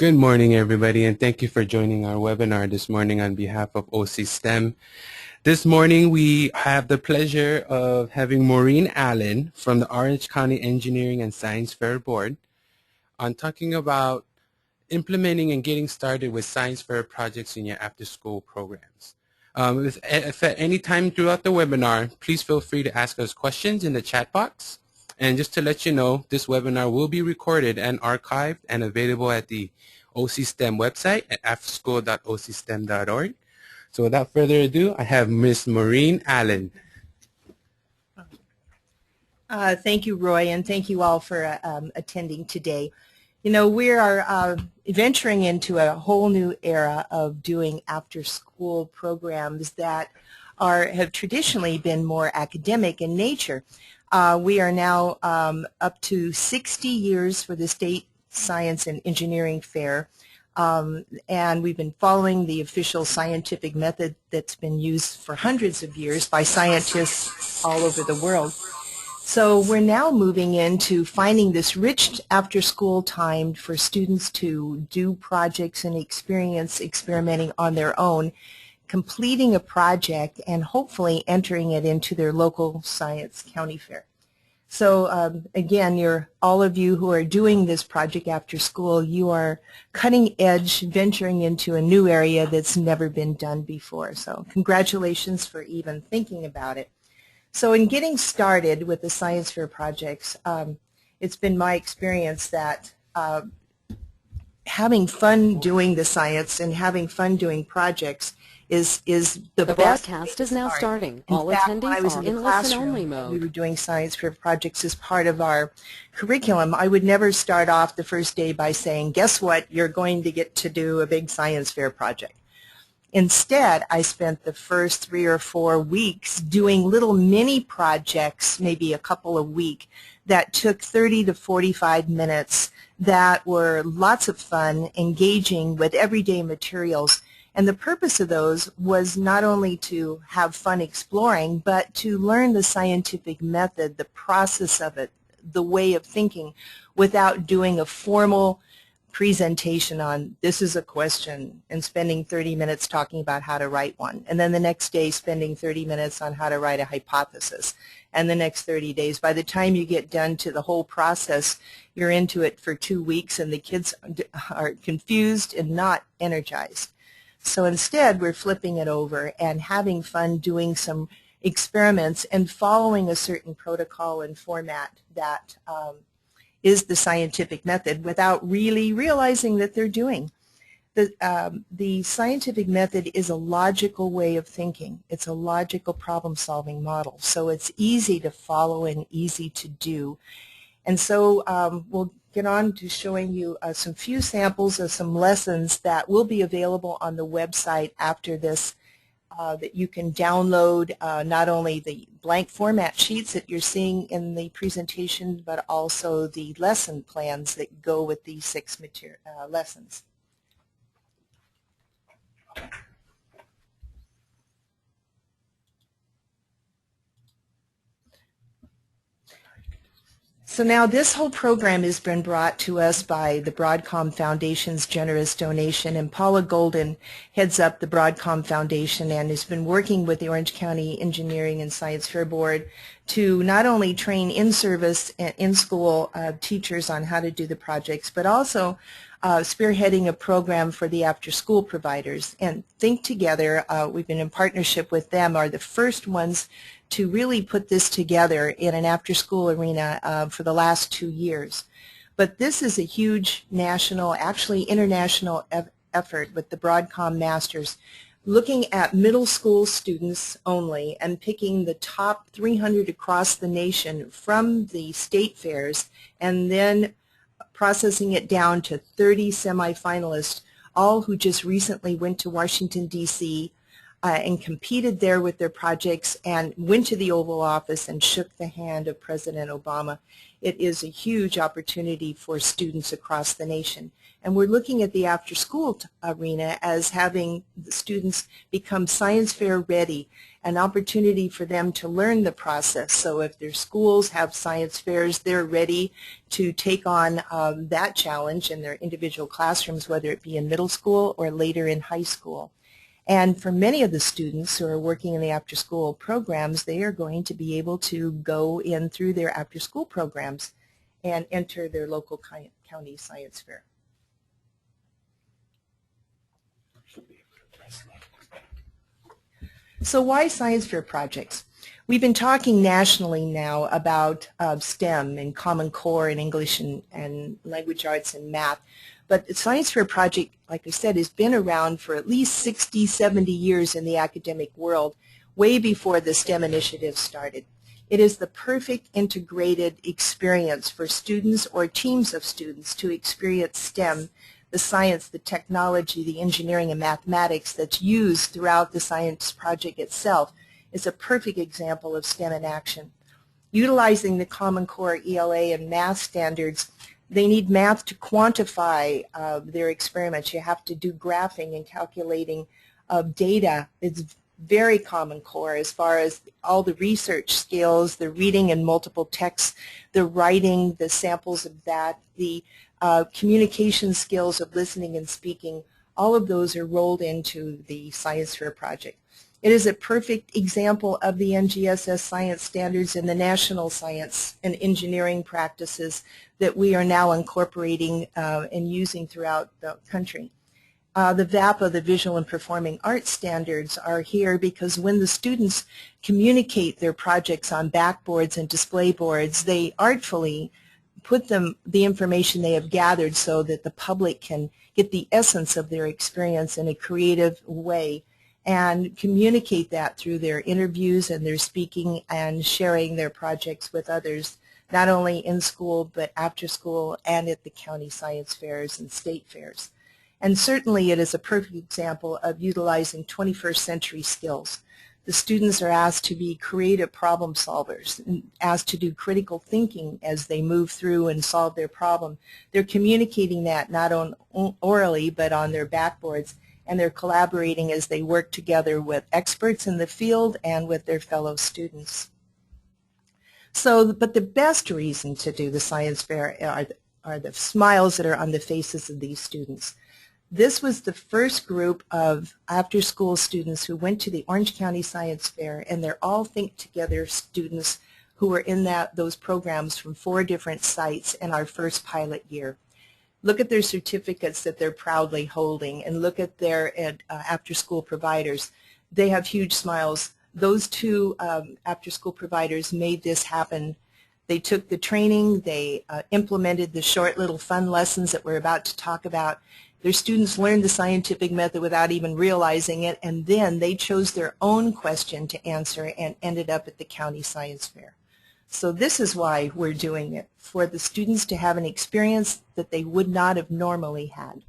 Good morning, everybody, and thank you for joining our webinar this morning on behalf of OC STEM. This morning, we have the pleasure of having Maureen Allen from the Orange County Engineering and Science Fair Board on talking about implementing and getting started with science fair projects in your after-school programs. If at any time throughout the webinar, please feel free to ask us questions in the chat box. And just to let you know, this webinar will be recorded and archived and available at the OC STEM website at afterschool.ocstem.org. So without further ado, I have Ms. Maureen Allen. Thank you, Roy, and thank you all for attending today. You know, we are venturing into a whole new era of doing after-school programs that have traditionally been more academic in nature. We are now up to 60 years for the State Science and Engineering Fair, and we've been following the official scientific method that's been used for hundreds of years by scientists all over the world. So we're now moving into finding this rich after-school time for students to do projects and experimenting on their own, completing a project, and hopefully entering it into their local science county fair. So again, all of you who are doing this project after school, you are cutting edge, venturing into a new area that's never been done before. So congratulations for even thinking about it. So in getting started with the science fair projects, it's been my experience that having fun doing the science and having fun doing projects is the best. Broadcast is now starting. All attendees are in listen-only mode. We were doing science fair projects as part of our curriculum. I would never start off the first day by saying, guess what, you're going to get to do a big science fair project. Instead, I spent the first 3 or 4 weeks doing little mini projects, maybe a couple a week, that took 30 to 45 minutes that were lots of fun, engaging with everyday materials. And the purpose of those was not only to have fun exploring, but to learn the scientific method, the process of it, the way of thinking, without doing a formal presentation on this is a question and spending 30 minutes talking about how to write one, and then the next day spending 30 minutes on how to write a hypothesis, and the next 30 days. By the time you get done to the whole process, you're into it for 2 weeks and the kids are confused and not energized. So instead, we're flipping it over and having fun doing some experiments and following a certain protocol and format that is the scientific method without really realizing that they're doing. The scientific method is a logical way of thinking. It's a logical problem-solving model. So it's easy to follow and easy to do. And so we'll get on to showing you some few samples of some lessons that will be available on the website after this, that you can download not only the blank format sheets that you're seeing in the presentation, but also the lesson plans that go with these 6 lessons. So now this whole program has been brought to us by the Broadcom Foundation's generous donation, and Paula Golden heads up the Broadcom Foundation and has been working with the Orange County Engineering and Science Fair Board to not only train in-service and in-school teachers on how to do the projects, but also spearheading a program for the after-school providers. And Think Together, we've been in partnership with them, are the first ones to really put this together in an after-school arena for the last 2 years. But this is a huge national, actually international effort with the Broadcom Masters, looking at middle school students only and picking the top 300 across the nation from the state fairs and then processing it down to 30 semifinalists, all who just recently went to Washington, D.C., and competed there with their projects and went to the Oval Office and shook the hand of President Obama. It is a huge opportunity for students across the nation. And we're looking at the after-school arena as having the students become science fair ready, an opportunity for them to learn the process. So if their schools have science fairs, they're ready to take on that challenge in their individual classrooms, whether it be in middle school or later in high school. And for many of the students who are working in the after-school programs, they are going to be able to go in through their after-school programs and enter their local county science fair. So why science fair projects? We've been talking nationally now about STEM and Common Core in English and language arts and math. But the Science Fair Project, like I said, has been around for at least 60, 70 years in the academic world, way before the STEM initiative started. It is the perfect integrated experience for students or teams of students to experience STEM, the science, the technology, the engineering and mathematics that's used throughout the science project itself. Is a perfect example of STEM in action. Utilizing the Common Core ELA and math standards, they need math to quantify their experiments. You have to do graphing and calculating of data. It's very Common Core as far as all the research skills, the reading in multiple texts, the writing, the samples of that, the communication skills of listening and speaking. All of those are rolled into the Science Fair project. It is a perfect example of the NGSS science standards and the national science and engineering practices that we are now incorporating and using throughout the country. The VAPA, the Visual and Performing Arts standards, are here because when the students communicate their projects on backboards and display boards, they artfully put the information they have gathered so that the public can get the essence of their experience in a creative way and communicate that through their interviews and their speaking and sharing their projects with others, not only in school but after school and at the county science fairs and state fairs. And certainly it is a perfect example of utilizing 21st century skills. The students are asked to be creative problem solvers, and asked to do critical thinking as they move through and solve their problem. They're communicating that not orally but on their backboards, and they're collaborating as they work together with experts in the field and with their fellow students. So, but the best reason to do the science fair are the smiles that are on the faces of these students. This was the first group of after-school students who went to the Orange County Science Fair, and they're all Think Together students who were in those programs from 4 different sites in our first pilot year. Look at their certificates that they're proudly holding, and look at their after-school providers. They have huge smiles. Those 2 after-school providers made this happen. They took the training, they implemented the short little fun lessons that we're about to talk about. Their students learned the scientific method without even realizing it, and then they chose their own question to answer and ended up at the county science fair. So this is why we're doing it, for the students to have an experience that they would not have normally had.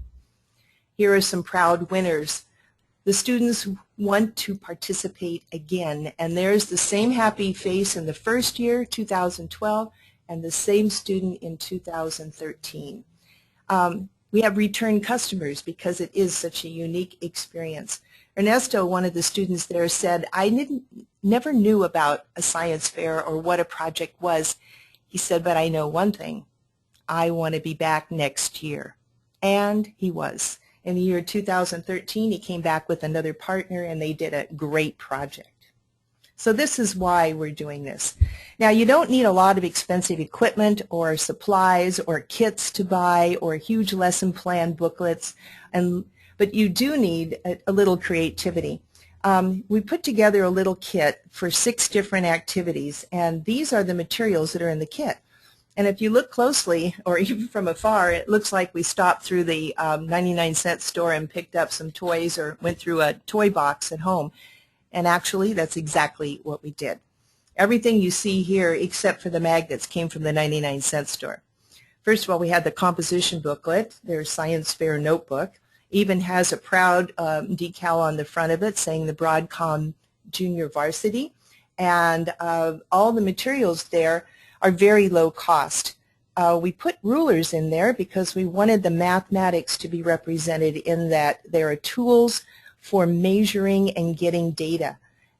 Here are some proud winners. The students want to participate again, and there's the same happy face in the first year, 2012, and the same student in 2013. We have return customers because it is such a unique experience. Ernesto, one of the students there, said, I never knew about a science fair or what a project was. He said, but I know one thing. I want to be back next year. And he was. In the year 2013, he came back with another partner, and they did a great project. So this is why we're doing this. Now, you don't need a lot of expensive equipment or supplies or kits to buy or huge lesson plan booklets, but you do need a little creativity. We put together a little kit for 6 different activities, and these are the materials that are in the kit. And if you look closely, or even from afar, it looks like we stopped through the 99-cent store and picked up some toys or went through a toy box at home. And actually, that's exactly what we did. Everything you see here, except for the magnets, came from the 99-cent store. First of all, we had the composition booklet, their science fair notebook. Even has a proud decal on the front of it saying the Broadcom Junior Varsity. And all the materials there are very low cost. We put rulers in there because we wanted the mathematics to be represented in that there are tools for measuring and getting data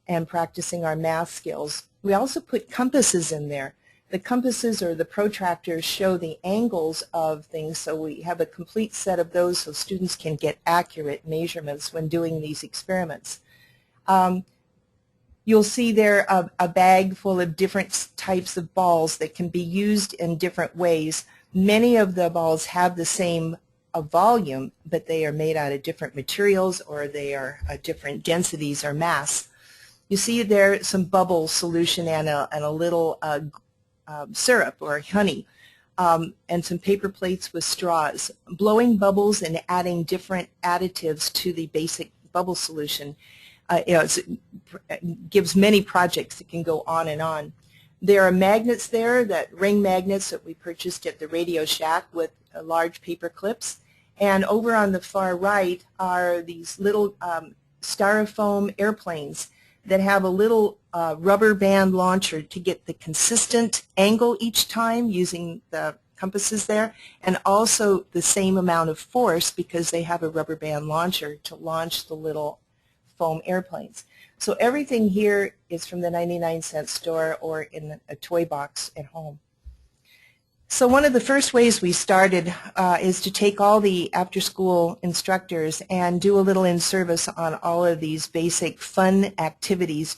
and practicing our math skills. We also put compasses in there. The compasses or the protractors show the angles of things, so we have a complete set of those so students can get accurate measurements when doing these experiments. You'll see there a bag full of different types of balls that can be used in different ways. Many of the balls have the same volume, but they are made out of different materials, or they are different densities or mass. You see there some bubble solution and a little syrup or honey, and some paper plates with straws. Blowing bubbles and adding different additives to the basic bubble solution gives many projects that can go on and on. There are magnets there, that ring magnets that we purchased at the Radio Shack with large paper clips. And over on the far right are these little styrofoam airplanes that have a little rubber band launcher to get the consistent angle each time using the compasses there, and also the same amount of force because they have a rubber band launcher to launch the little foam airplanes. So everything here is from the 99-cent store or in a toy box at home. So one of the first ways we started is to take all the after-school instructors and do a little in-service on all of these basic fun activities.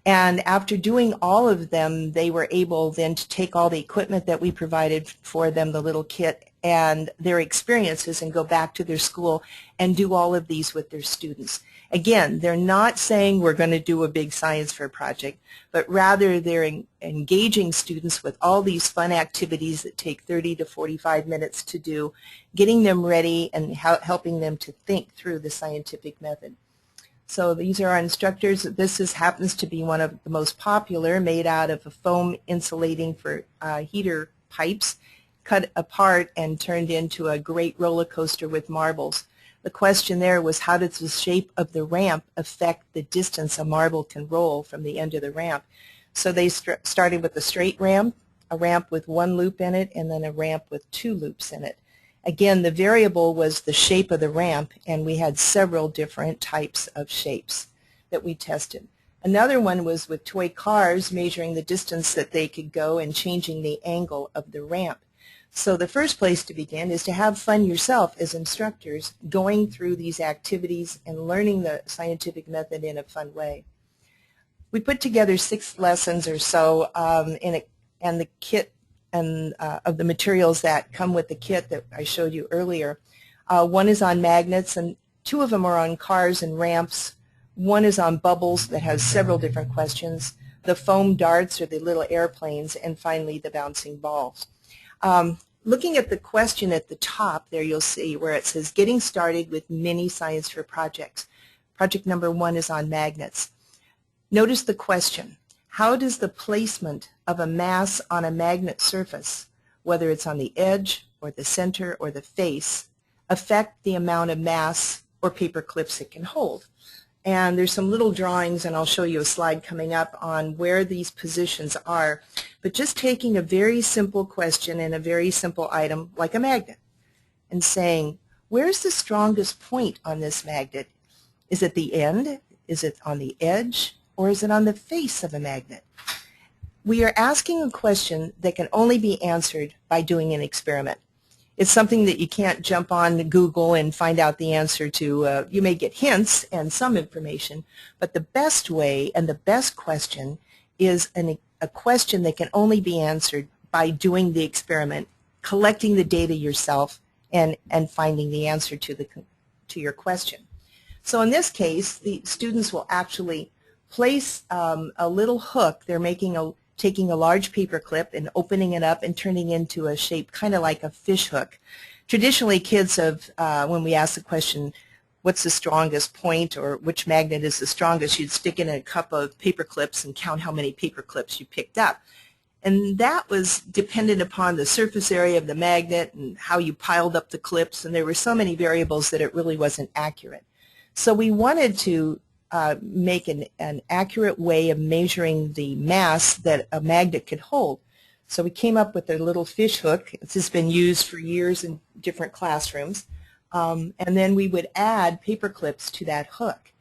And after doing all of them, they were able then to take all the equipment that we provided for them, the little kit, and their experiences, and go back to their school and do all of these with their students. Again, they're not saying we're going to do a big science fair project, but rather they're engaging students with all these fun activities that take 30 to 45 minutes to do, getting them ready and helping them to think through the scientific method. So these are our instructors. This happens to be one of the most popular, made out of a foam insulating for heater pipes, cut apart and turned into a great roller coaster with marbles. The question there was, how does the shape of the ramp affect the distance a marble can roll from the end of the ramp? So they started with a straight ramp, a ramp with one loop in it, and then a ramp with two loops in it. Again, the variable was the shape of the ramp, and we had several different types of shapes that we tested. Another one was with toy cars, measuring the distance that they could go and changing the angle of the ramp. So the first place to begin is to have fun yourself as instructors, going through these activities and learning the scientific method in a fun way. We put together 6 lessons or so and the kit and of the materials that come with the kit that I showed you earlier. One is on magnets, and 2 of them are on cars and ramps. One is on bubbles that has several different questions, the foam darts or the little airplanes, and finally the bouncing balls. Looking at the question at the top there, you'll see where it says getting started with mini science fair projects. Project number 1 is on magnets. Notice the question: how does the placement of a mass on a magnet surface, whether it's on the edge or the center or the face, affect the amount of mass or paper clips it can hold? And there's some little drawings, and I'll show you a slide coming up on where these positions are. But just taking a very simple question and a very simple item like a magnet and saying, where's the strongest point on this magnet? Is it the end? Is it on the edge? Or is it on the face of a magnet? We are asking a question that can only be answered by doing an experiment. It's something that you can't jump on Google and find out the answer to. You may get hints and some information, but the best way and the best question is a question that can only be answered by doing the experiment, collecting the data yourself, and finding the answer to your question. So in this case, the students will actually place a little hook. They're taking a large paper clip and opening it up and turning it into a shape kind of like a fish hook. Traditionally, kids have, when we ask the question, what's the strongest point or which magnet is the strongest, you'd stick in a cup of paper clips and count how many paper clips you picked up. And that was dependent upon the surface area of the magnet and how you piled up the clips, and there were so many variables that it really wasn't accurate. So we wanted to make an accurate way of measuring the mass that a magnet could hold. So we came up with a little fish hook. This has been used for years in different classrooms. And then we would add paper clips to that hook.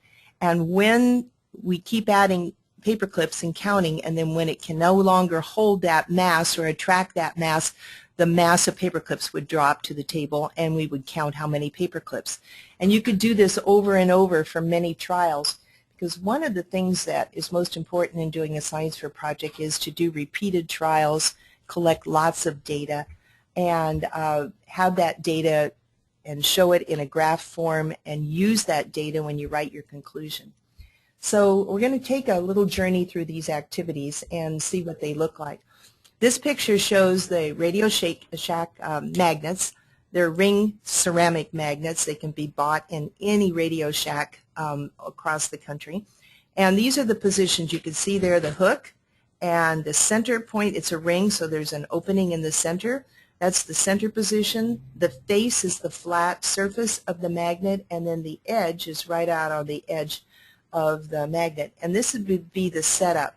And when we keep adding paper clips and counting, and then when it can no longer hold that mass or attract that mass, the mass of paper clips would drop to the table, and we would count how many paper clips. And you could do this over and over for many trials, because one of the things that is most important in doing a science fair project is to do repeated trials, collect lots of data, and have that data and show it in a graph form and use that data when you write your conclusion. So we're going to take a little journey through these activities and see what they look like. This picture shows the Radio Shack magnets. They're ring ceramic magnets. They can be bought in any Radio Shack across the country. And these are the positions. You can see there the hook and the center point. It's a ring, so there's an opening in the center. That's the center position. The face is the flat surface of the magnet, and then the edge is right out on the edge of the magnet. And this would be the setup.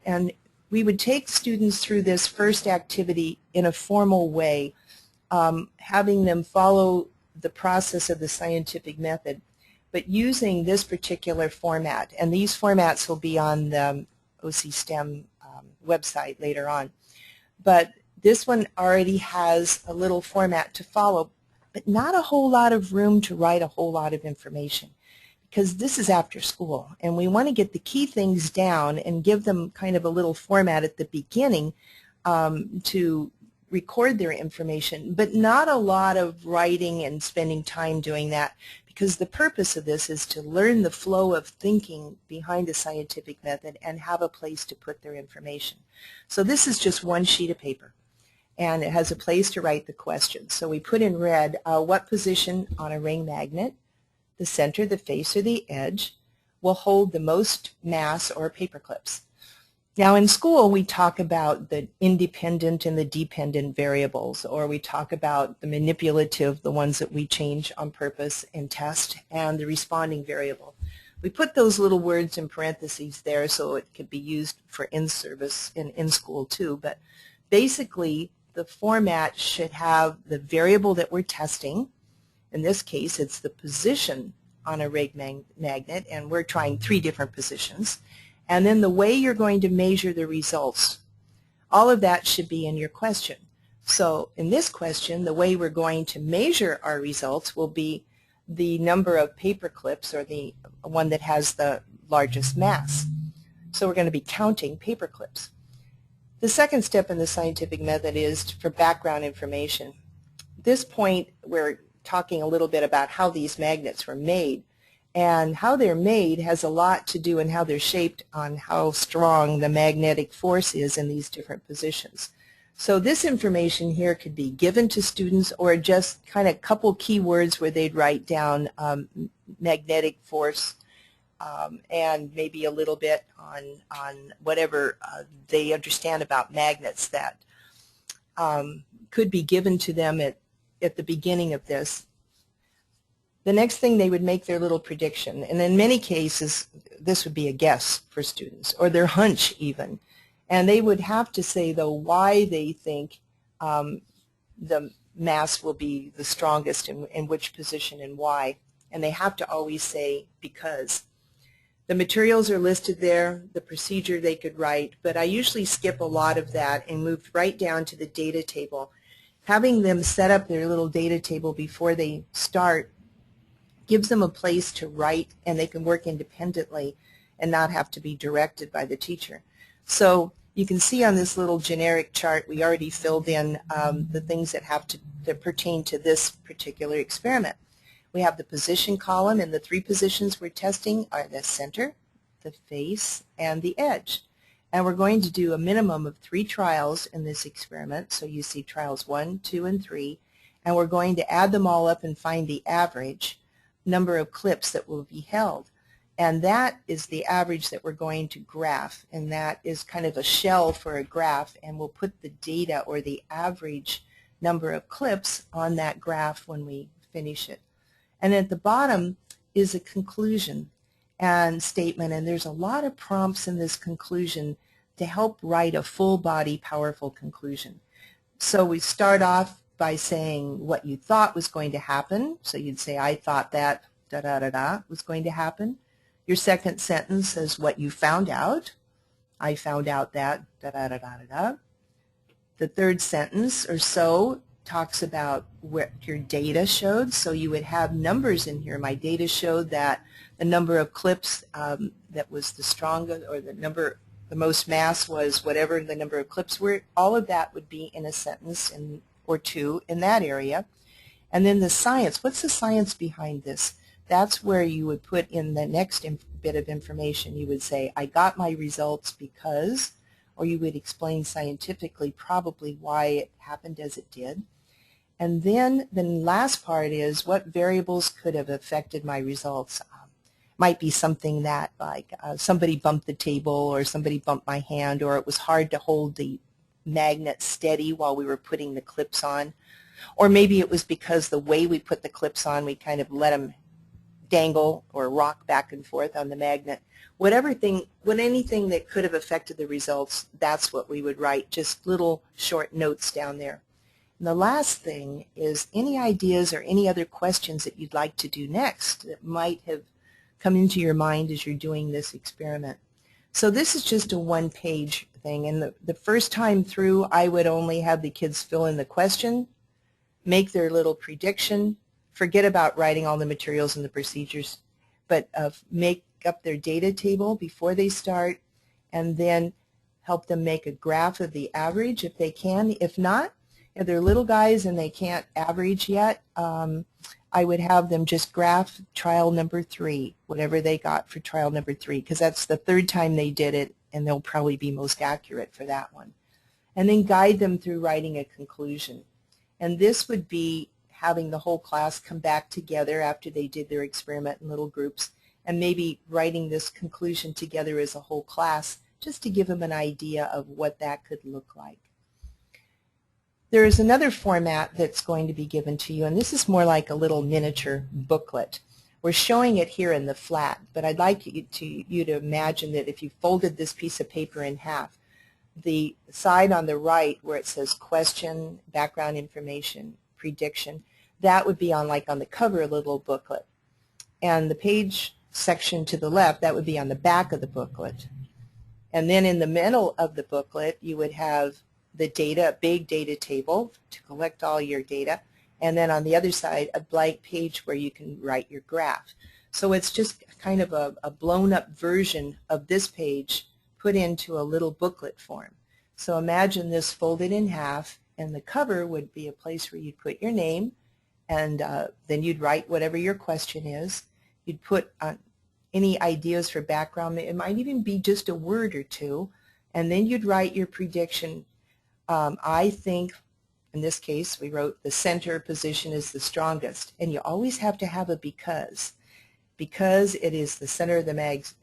And we would take students through this first activity in a formal way, having them follow the process of the scientific method, but using this particular format. And these formats will be on the OC STEM website later on. But this one already has a little format to follow, but not a whole lot of room to write a whole lot of information, because this is after school, and we want to get the key things down and give them kind of a little format at the beginning to record their information, but not a lot of writing and spending time doing that, because the purpose of this is to learn the flow of thinking behind the scientific method and have a place to put their information. So this is just one sheet of paper, and it has a place to write the question. So we put in red what position on a ring magnet, the center, the face, or the edge will hold the most mass or paper clips. Now in school we talk about the independent and the dependent variables, or we talk about the manipulative, the ones that we change on purpose and test, and the responding variable. We put those little words in parentheses there so it could be used for in-service and in-school too, but basically the format should have the variable that we're testing. In this case, it's the position on a ring magnet, and we're trying 3 different positions. And then the way you're going to measure the results. All of that should be in your question. So in this question, the way we're going to measure our results will be the number of paper clips, or the one that has the largest mass. So we're going to be counting paper clips. The second step in the scientific method is for background information. At this point, we're talking a little bit about how these magnets were made, and how they're made has a lot to do in how they're shaped on how strong the magnetic force is in these different positions. So this information here could be given to students, or just kind of a couple keywords where they'd write down magnetic force and maybe a little bit on whatever they understand about magnets that could be given to them at the beginning of this. The next thing, they would make their little prediction, and in many cases this would be a guess for students, or their hunch even, and they would have to say though why they think the mass will be the strongest in which position and why, and they have to always say because. The materials are listed there, the procedure they could write, but I usually skip a lot of that and move right down to the data table. Having them set up their little data table before they start gives them a place to write, and they can work independently and not have to be directed by the teacher. So you can see on this little generic chart we already filled in the things that pertain to this particular experiment. We have the position column, and the 3 positions we're testing are the center, the face, and the edge. And we're going to do a minimum of 3 trials in this experiment. So you see trials 1, 2, and 3, and we're going to add them all up and find the average number of clips that will be held. And that is the average that we're going to graph, and that is kind of a shell for a graph, and we'll put the data or the average number of clips on that graph when we finish it. And at the bottom is a conclusion and statement, and there's a lot of prompts in this conclusion to help write a full body powerful conclusion. So we start off by saying what you thought was going to happen. So you'd say, I thought that da-da-da-da was going to happen. Your second sentence says what you found out. I found out that da-da-da-da-da-da. The third sentence or so talks about what your data showed. So you would have numbers in here. My data showed that the number of clips that was the strongest, or the most mass was whatever the number of clips were. All of that would be in a sentence or two in that area. And then the science. What's the science behind this? That's where you would put in the next bit of information. You would say, I got my results because, or you would explain scientifically probably why it happened as it did. And then the last part is what variables could have affected my results. Might be something that like somebody bumped the table, or somebody bumped my hand, or it was hard to hold the magnet steady while we were putting the clips on. Or maybe it was because the way we put the clips on, we kind of let them dangle or rock back and forth on the magnet. Anything that could have affected the results, that's what we would write, just little short notes down there. And the last thing is any ideas or any other questions that you'd like to do next that might have come into your mind as you're doing this experiment. So this is just a one-page thing, and the first time through I would only have the kids fill in the question, make their little prediction, forget about writing all the materials and the procedures, but make up their data table before they start, and then help them make a graph of the average if they can. If not, if they're little guys and they can't average yet, I would have them just graph trial number 3, whatever they got for trial number 3, because that's the third time they did it, and they'll probably be most accurate for that one. And then guide them through writing a conclusion. And this would be having the whole class come back together after they did their experiment in little groups, and maybe writing this conclusion together as a whole class, just to give them an idea of what that could look like. There is another format that's going to be given to you, and this is more like a little miniature booklet. We're showing it here in the flat, but I'd like you to imagine that if you folded this piece of paper in half, the side on the right where it says question, background information, prediction, that would be on the cover of the little booklet. And the page section to the left, that would be on the back of the booklet. And then in the middle of the booklet, you would have the data, a big data table to collect all your data, and then on the other side, a blank page where you can write your graph. So it's just kind of a blown-up version of this page put into a little booklet form. So imagine this folded in half, and the cover would be a place where you'd put your name, and then you'd write whatever your question is. You'd put any ideas for background. It might even be just a word or two, and then you'd write your prediction. I think, in this case, we wrote the center position is the strongest, and you always have to have a because it is the center of the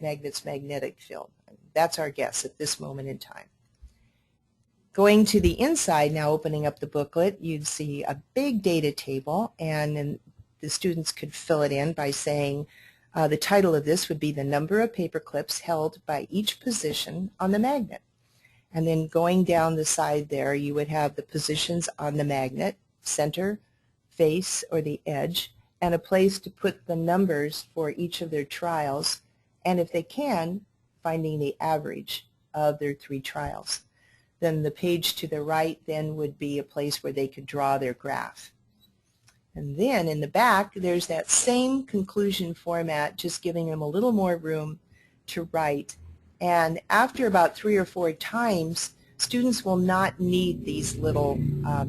magnet's magnetic field. That's our guess at this moment in time. Going to the inside now, opening up the booklet, you'd see a big data table, and then the students could fill it in by saying the title of this would be the number of paper clips held by each position on the magnet. And then going down the side there, you would have the positions on the magnet, center, face, or the edge, and a place to put the numbers for each of their trials, and if they can, finding the average of their 3 trials. Then the page to the right then would be a place where they could draw their graph. And then in the back, there's that same conclusion format, just giving them a little more room to write. And after about 3 or 4 times, students will not need these little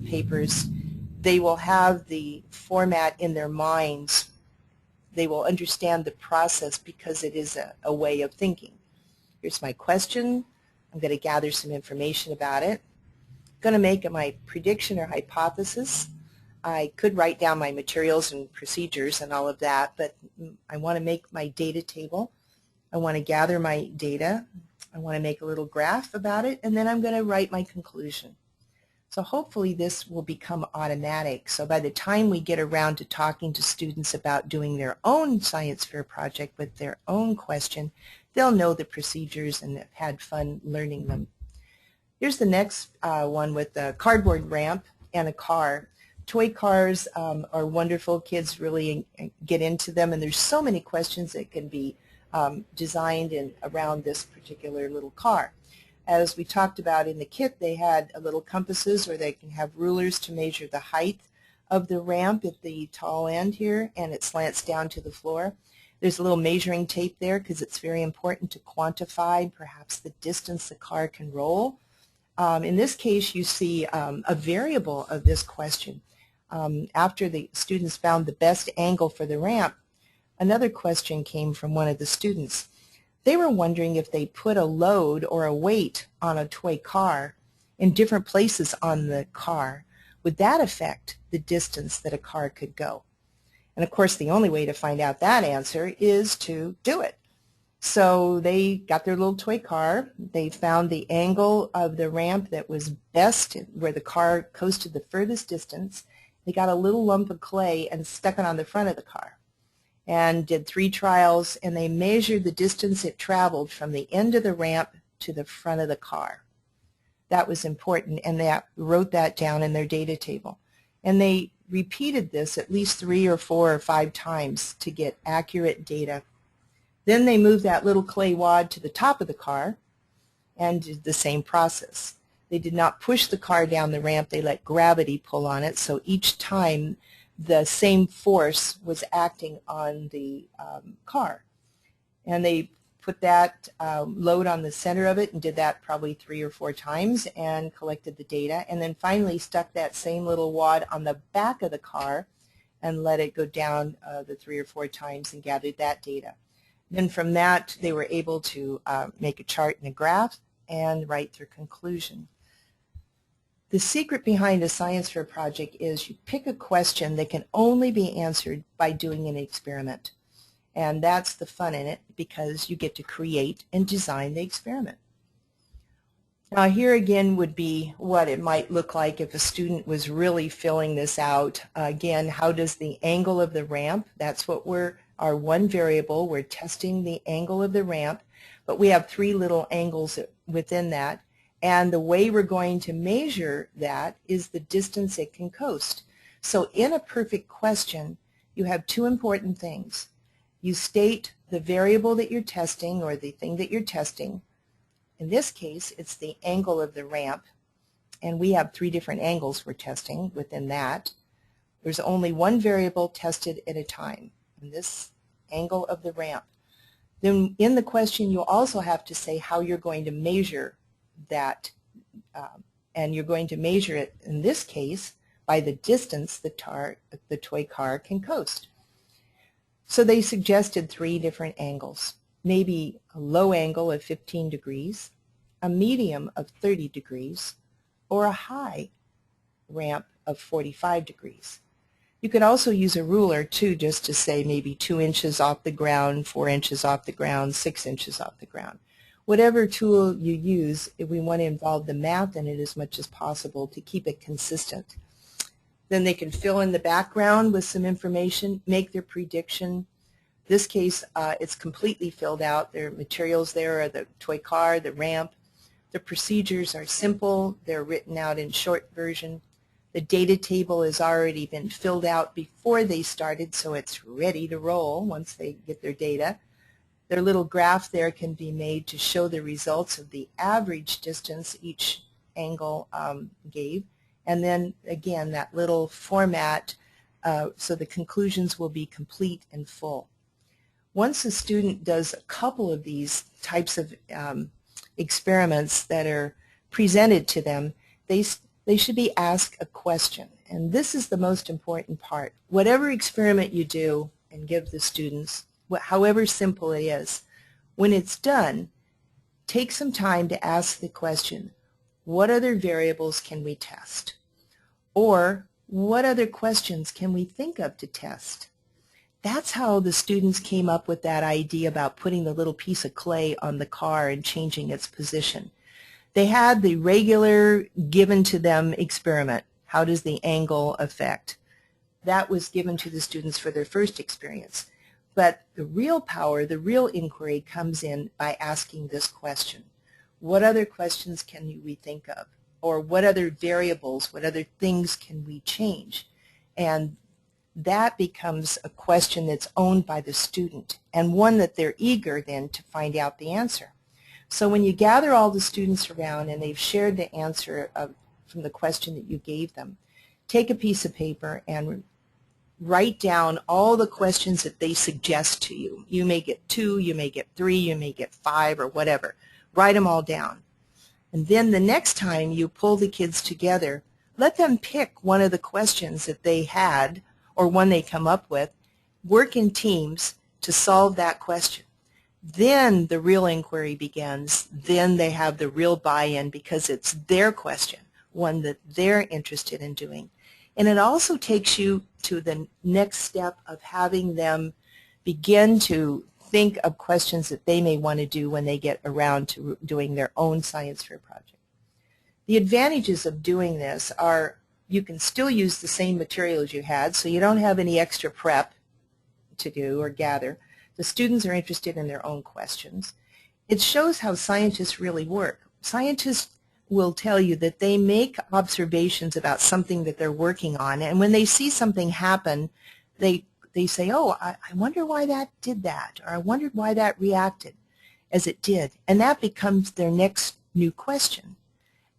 papers. They will have the format in their minds. They will understand the process because it is a way of thinking. Here's my question. I'm going to gather some information about it. I'm going to make my prediction or hypothesis. I could write down my materials and procedures and all of that, but I want to make my data table. I want to gather my data. I want to make a little graph about it, and then I'm going to write my conclusion. So hopefully this will become automatic. So by the time we get around to talking to students about doing their own science fair project with their own question, they'll know the procedures and have had fun learning them. Here's the next one with the cardboard ramp and a car. Toy cars are wonderful. Kids really get into them, and there's so many questions that can be designed in around this particular little car. As we talked about in the kit, they had little compasses, or they can have rulers to measure the height of the ramp at the tall end here, and it slants down to the floor. There's a little measuring tape there because it's very important to quantify perhaps the distance the car can roll. In this case, you see a variable of this question. After the students found the best angle for the ramp, another question came from one of the students. They were wondering if they put a load or a weight on a toy car in different places on the car, would that affect the distance that a car could go? And of course, the only way to find out that answer is to do it. So they got their little toy car. They found the angle of the ramp that was best, where the car coasted the furthest distance. They got a little lump of clay and stuck it on the front of the car and did 3 trials, and they measured the distance it traveled from the end of the ramp to the front of the car. That was important, and they wrote that down in their data table. And they repeated this at least 3 or 4 or 5 times to get accurate data. Then they moved that little clay wad to the top of the car and did the same process. They did not push the car down the ramp, they let gravity pull on it, so each time the same force was acting on the car. And they put that load on the center of it and did that probably 3 or 4 times and collected the data, and then finally stuck that same little wad on the back of the car and let it go down the 3 or 4 times and gathered that data. Then from that, they were able to make a chart and a graph and write their conclusion. The secret behind a science fair project is you pick a question that can only be answered by doing an experiment. And that's the fun in it, because you get to create and design the experiment. Now here again would be what it might look like if a student was really filling this out. Again, how does the angle of the ramp, that's what our one variable, we're testing the angle of the ramp, but we have 3 little angles within that. And the way we're going to measure that is the distance it can coast. So in a perfect question, you have 2 important things. You state the variable that you're testing, or the thing that you're testing. In this case, it's the angle of the ramp, and we have 3 different angles we're testing within that. There's only one variable tested at a time, and this angle of the ramp. Then in the question, you also have to say how you're going to measure that, and you're going to measure it, in this case, by the distance the toy car can coast. So they suggested 3 different angles. Maybe a low angle of 15 degrees, a medium of 30 degrees, or a high ramp of 45 degrees. You could also use a ruler too, just to say maybe 2 inches off the ground, 4 inches off the ground, 6 inches off the ground. Whatever tool you use, if we want to involve the math in it as much as possible to keep it consistent. Then they can fill in the background with some information, make their prediction. This case, it's completely filled out. Their materials there are the toy car, the ramp. The procedures are simple. They're written out in short version. The data table has already been filled out before they started, so it's ready to roll once they get their data. Their little graph there can be made to show the results of the average distance each angle gave. And then, again, that little format, so the conclusions will be complete and full. Once a student does a couple of these types of experiments that are presented to them, they should be asked a question. And this is the most important part. Whatever experiment you do and give the students, however simple it is, when it's done, take some time to ask the question, what other variables can we test? Or what other questions can we think of to test? That's how the students came up with that idea about putting the little piece of clay on the car and changing its position. They had the regular given to them experiment. How does the angle affect? That was given to the students for their first experience. But the real power, the real inquiry comes in by asking this question. What other questions can we think of? Or what other variables, what other things can we change? And that becomes a question that's owned by the student and one that they're eager then to find out the answer. So when you gather all the students around and they've shared the answer from the question that you gave them, take a piece of paper and write down all the questions that they suggest to you. You may get 2, you may get 3, you may get 5 or whatever. Write them all down. And then the next time you pull the kids together, let them pick one of the questions that they had or one they come up with, work in teams to solve that question. Then the real inquiry begins. Then they have the real buy-in because it's their question, one that they're interested in doing. And it also takes you to the next step of having them begin to think of questions that they may want to do when they get around to doing their own science fair project. The advantages of doing this are you can still use the same materials you had, so you don't have any extra prep to do or gather. The students are interested in their own questions. It shows how scientists really work. Scientists will tell you that they make observations about something that they're working on, and when they see something happen, they say, oh, I wonder why that did that, or I wondered why that reacted as it did. And that becomes their next new question.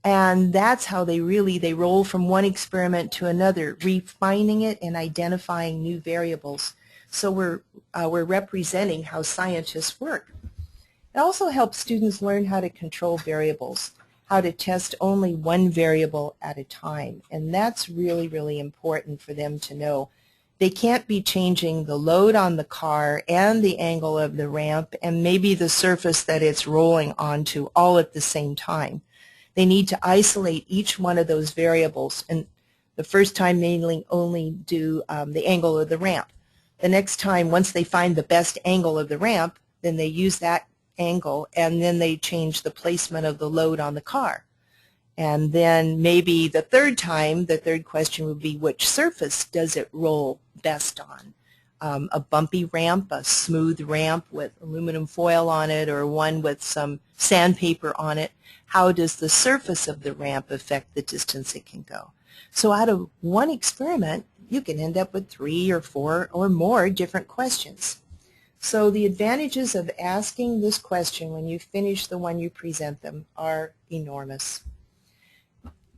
And that's how they roll from one experiment to another, refining it and identifying new variables. So we're representing how scientists work. It also helps students learn how to control variables, how to test only one variable at a time. And that's really, really important for them to know. They can't be changing the load on the car and the angle of the ramp and maybe the surface that it's rolling onto all at the same time. They need to isolate each one of those variables. And the first time they only do the angle of the ramp. The next time, once they find the best angle of the ramp, then they use that angle and then they change the placement of the load on the car. And then maybe the third time, the third question would be which surface does it roll best on? A bumpy ramp, a smooth ramp with aluminum foil on it, or one with some sandpaper on it. How does the surface of the ramp affect the distance it can go? So out of one experiment, you can end up with 3 or 4 or more different questions. So the advantages of asking this question when you finish the one you present them are enormous.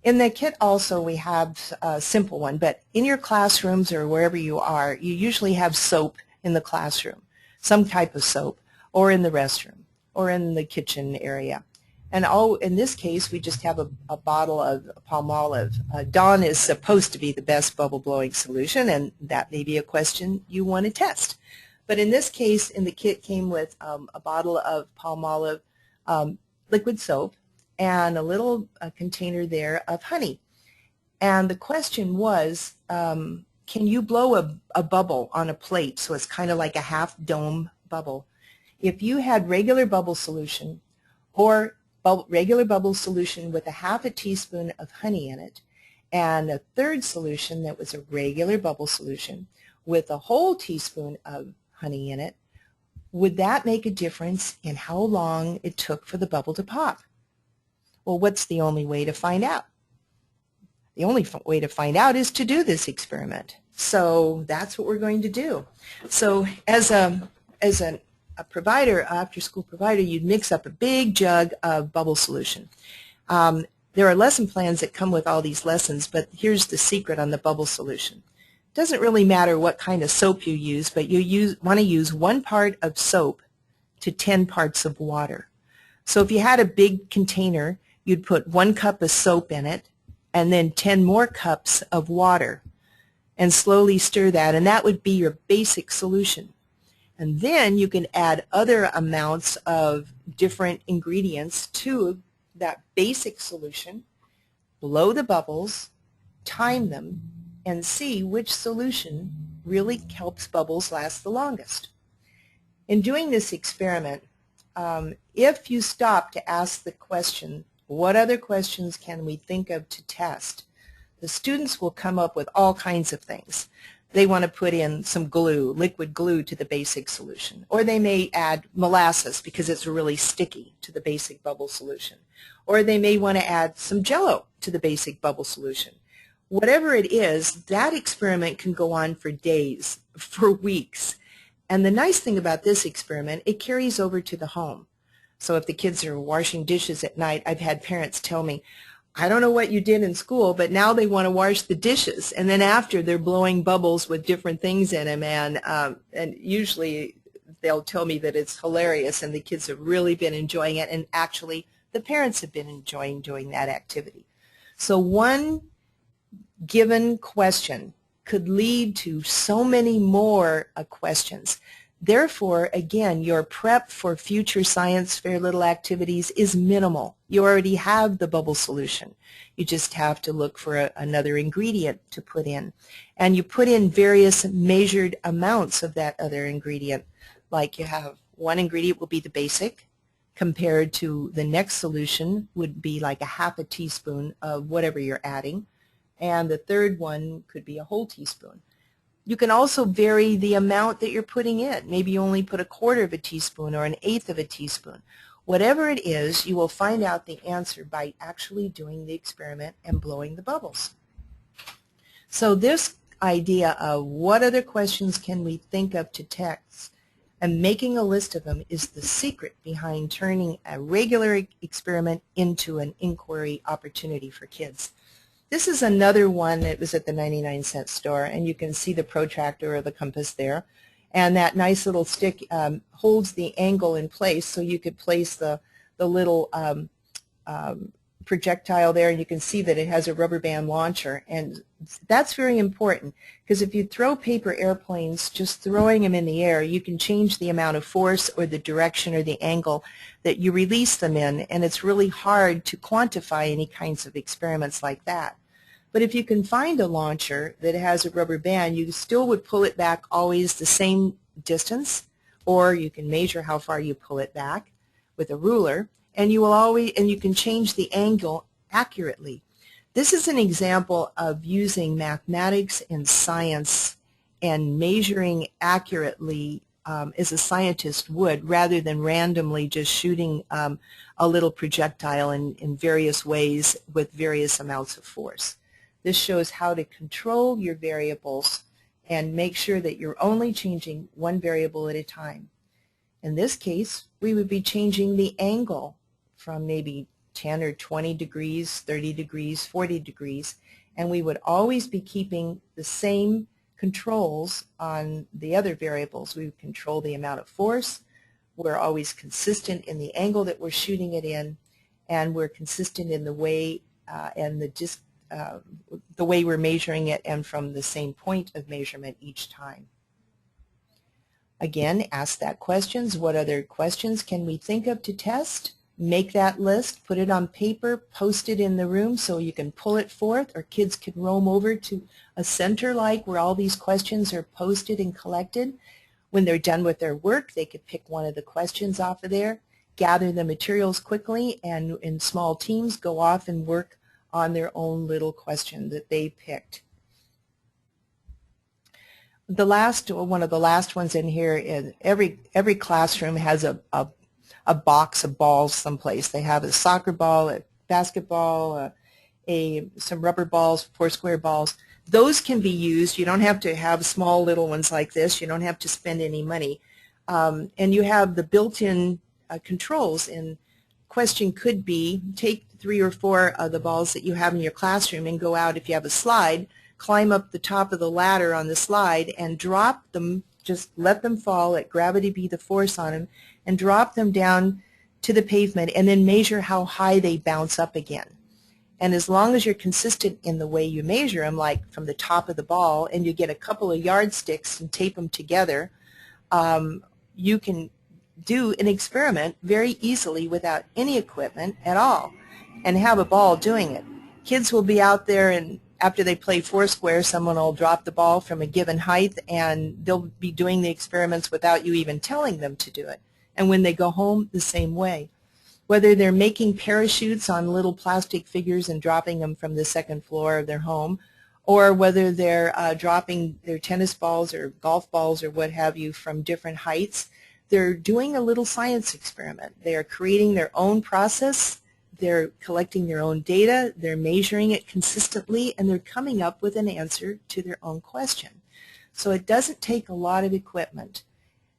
In the kit also we have a simple one, but in your classrooms or wherever you are, you usually have soap in the classroom, some type of soap, or in the restroom, or in the kitchen area. And in this case, we just have a bottle of Palmolive. Dawn is supposed to be the best bubble-blowing solution, and that may be a question you want to test. But in this case, in the kit came with a bottle of Palmolive liquid soap, and a little container there of honey. And the question was, can you blow a bubble on a plate so it's kind of like a half dome bubble? If you had regular bubble solution or regular bubble solution with a half a teaspoon of honey in it and a third solution that was a regular bubble solution with a whole teaspoon of honey in it, would that make a difference in how long it took for the bubble to pop? Well, what's the only way to find out? The only way to find out is to do this experiment. So that's what we're going to do. So as a provider, after-school provider, you'd mix up a big jug of bubble solution. There are lesson plans that come with all these lessons, but here's the secret on the bubble solution. It doesn't really matter what kind of soap you use, but you want to use 1 part of soap to 10 parts of water. So if you had a big container, you'd put 1 cup of soap in it and then 10 more cups of water and slowly stir that, and that would be your basic solution. And then you can add other amounts of different ingredients to that basic solution, blow the bubbles, time them, and see which solution really helps bubbles last the longest. In doing this experiment, if you stop to ask the question, what other questions can we think of to test, the students will come up with all kinds of things. They want to put in some glue, liquid glue, to the basic solution. Or they may add molasses because it's really sticky to the basic bubble solution. Or they may want to add some Jell-O to the basic bubble solution. Whatever it is, that experiment can go on for days, for weeks. And the nice thing about this experiment, it carries over to the home. So if the kids are washing dishes at night, I've had parents tell me, I don't know what you did in school, but now they want to wash the dishes. And then after, they're blowing bubbles with different things in them. And usually they'll tell me that it's hilarious and the kids have really been enjoying it. And actually, the parents have been enjoying doing that activity. So one given question could lead to so many more questions. Therefore, again, your prep for future science fair little activities is minimal. You already have the bubble solution. You just have to look for another ingredient to put in. And you put in various measured amounts of that other ingredient. Like you have one ingredient will be the basic, compared to the next solution would be like a half a teaspoon of whatever you're adding. And the third one could be a whole teaspoon. You can also vary the amount that you're putting in. Maybe you only put 1/4 of a teaspoon or 1/8 of a teaspoon. Whatever it is, you will find out the answer by actually doing the experiment and blowing the bubbles. So this idea of what other questions can we think of to text and making a list of them is the secret behind turning a regular experiment into an inquiry opportunity for kids. This is another one that was at the 99-cent store, and you can see the protractor or the compass there. And that nice little stick holds the angle in place, so you could place the little projectile there, and you can see that it has a rubber band launcher. And that's very important, because if you throw paper airplanes, just throwing them in the air, you can change the amount of force or the direction or the angle that you release them in, and it's really hard to quantify any kinds of experiments like that. But if you can find a launcher that has a rubber band, you still would pull it back always the same distance, or you can measure how far you pull it back with a ruler, and you can change the angle accurately. This is an example of using mathematics and science and measuring accurately as a scientist would, rather than randomly just shooting a little projectile in various ways with various amounts of force. This shows how to control your variables and make sure that you're only changing one variable at a time. In this case, we would be changing the angle from maybe 10 or 20 degrees, 30 degrees, 40 degrees, and we would always be keeping the same controls on the other variables. We would control the amount of force, we're always consistent in the angle that we're shooting it in, and we're consistent in the way the way we're measuring it, and from the same point of measurement each time. Again, ask that questions. What other questions can we think of to test? Make that list, put it on paper, post it in the room so you can pull it forth, or kids can roam over to a center like where all these questions are posted and collected. When they're done with their work, they could pick one of the questions off of there, gather the materials quickly, and in small teams go off and work on their own little question that they picked. One of the last ones in here is every classroom has a box of balls someplace. They have a soccer ball, a basketball, some rubber balls, 4 square balls. Those can be used. You don't have to have small little ones like this. You don't have to spend any money. And you have the built-in controls. And question could be, take 3 or 4 of the balls that you have in your classroom and go out, if you have a slide, climb up the top of the ladder on the slide and drop them, just let them fall, let gravity be the force on them, and drop them down to the pavement, and then measure how high they bounce up again. And as long as you're consistent in the way you measure them, like from the top of the ball, and you get a couple of yardsticks and tape them together, you can do an experiment very easily without any equipment at all and have a ball doing it. Kids will be out there and after they play Foursquare, someone will drop the ball from a given height, and they'll be doing the experiments without you even telling them to do it. And when they go home, the same way. Whether they're making parachutes on little plastic figures and dropping them from the second floor of their home, or whether they're dropping their tennis balls or golf balls or what have you from different heights, they're doing a little science experiment. They are creating their own process, they're collecting their own data, they're measuring it consistently, and they're coming up with an answer to their own question. So it doesn't take a lot of equipment.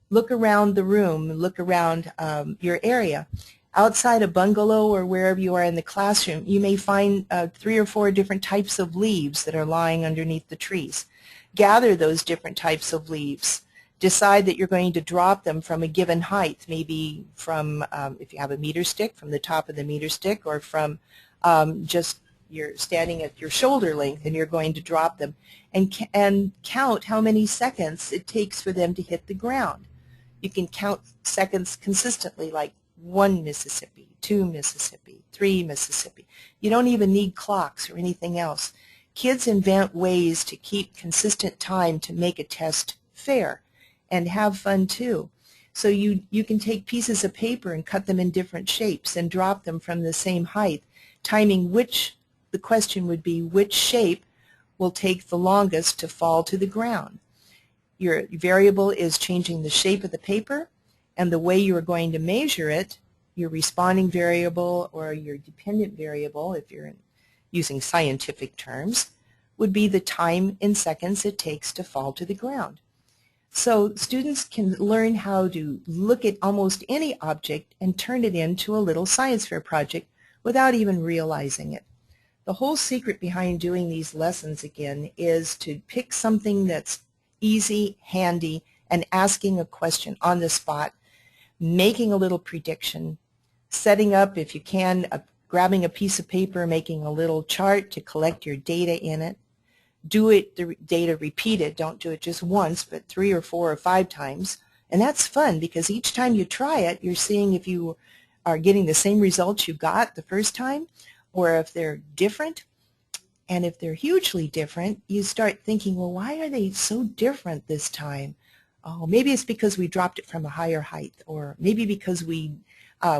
Look around the room, look around your area. Outside a bungalow or wherever you are in the classroom, you may find 3 or 4 different types of leaves that are lying underneath the trees. Gather those different types of leaves. Decide that you're going to drop them from a given height, maybe from, if you have a meter stick, from the top of the meter stick, or from just you're standing at your shoulder length and you're going to drop them, and count how many seconds it takes for them to hit the ground. You can count seconds consistently, like 1 Mississippi, 2 Mississippi, 3 Mississippi. You don't even need clocks or anything else. Kids invent ways to keep consistent time to make a test fair and have fun too. So you can take pieces of paper and cut them in different shapes and drop them from the same height, timing which, the question would be, which shape will take the longest to fall to the ground. Your variable is changing the shape of the paper, and the way you are going to measure it, your responding variable or your dependent variable, if you're using scientific terms, would be the time in seconds it takes to fall to the ground. So students can learn how to look at almost any object and turn it into a little science fair project without even realizing it. The whole secret behind doing these lessons, again, is to pick something that's easy, handy, and asking a question on the spot, making a little prediction, setting up, if you can, grabbing a piece of paper, making a little chart to collect your data in it. Do it, the data repeated. Don't do it just once, but 3 or 4 or 5 times. And that's fun because each time you try it, you're seeing if you are getting the same results you got the first time or if they're different. And if they're hugely different, you start thinking, well, why are they so different this time? Oh, maybe it's because we dropped it from a higher height, or maybe because we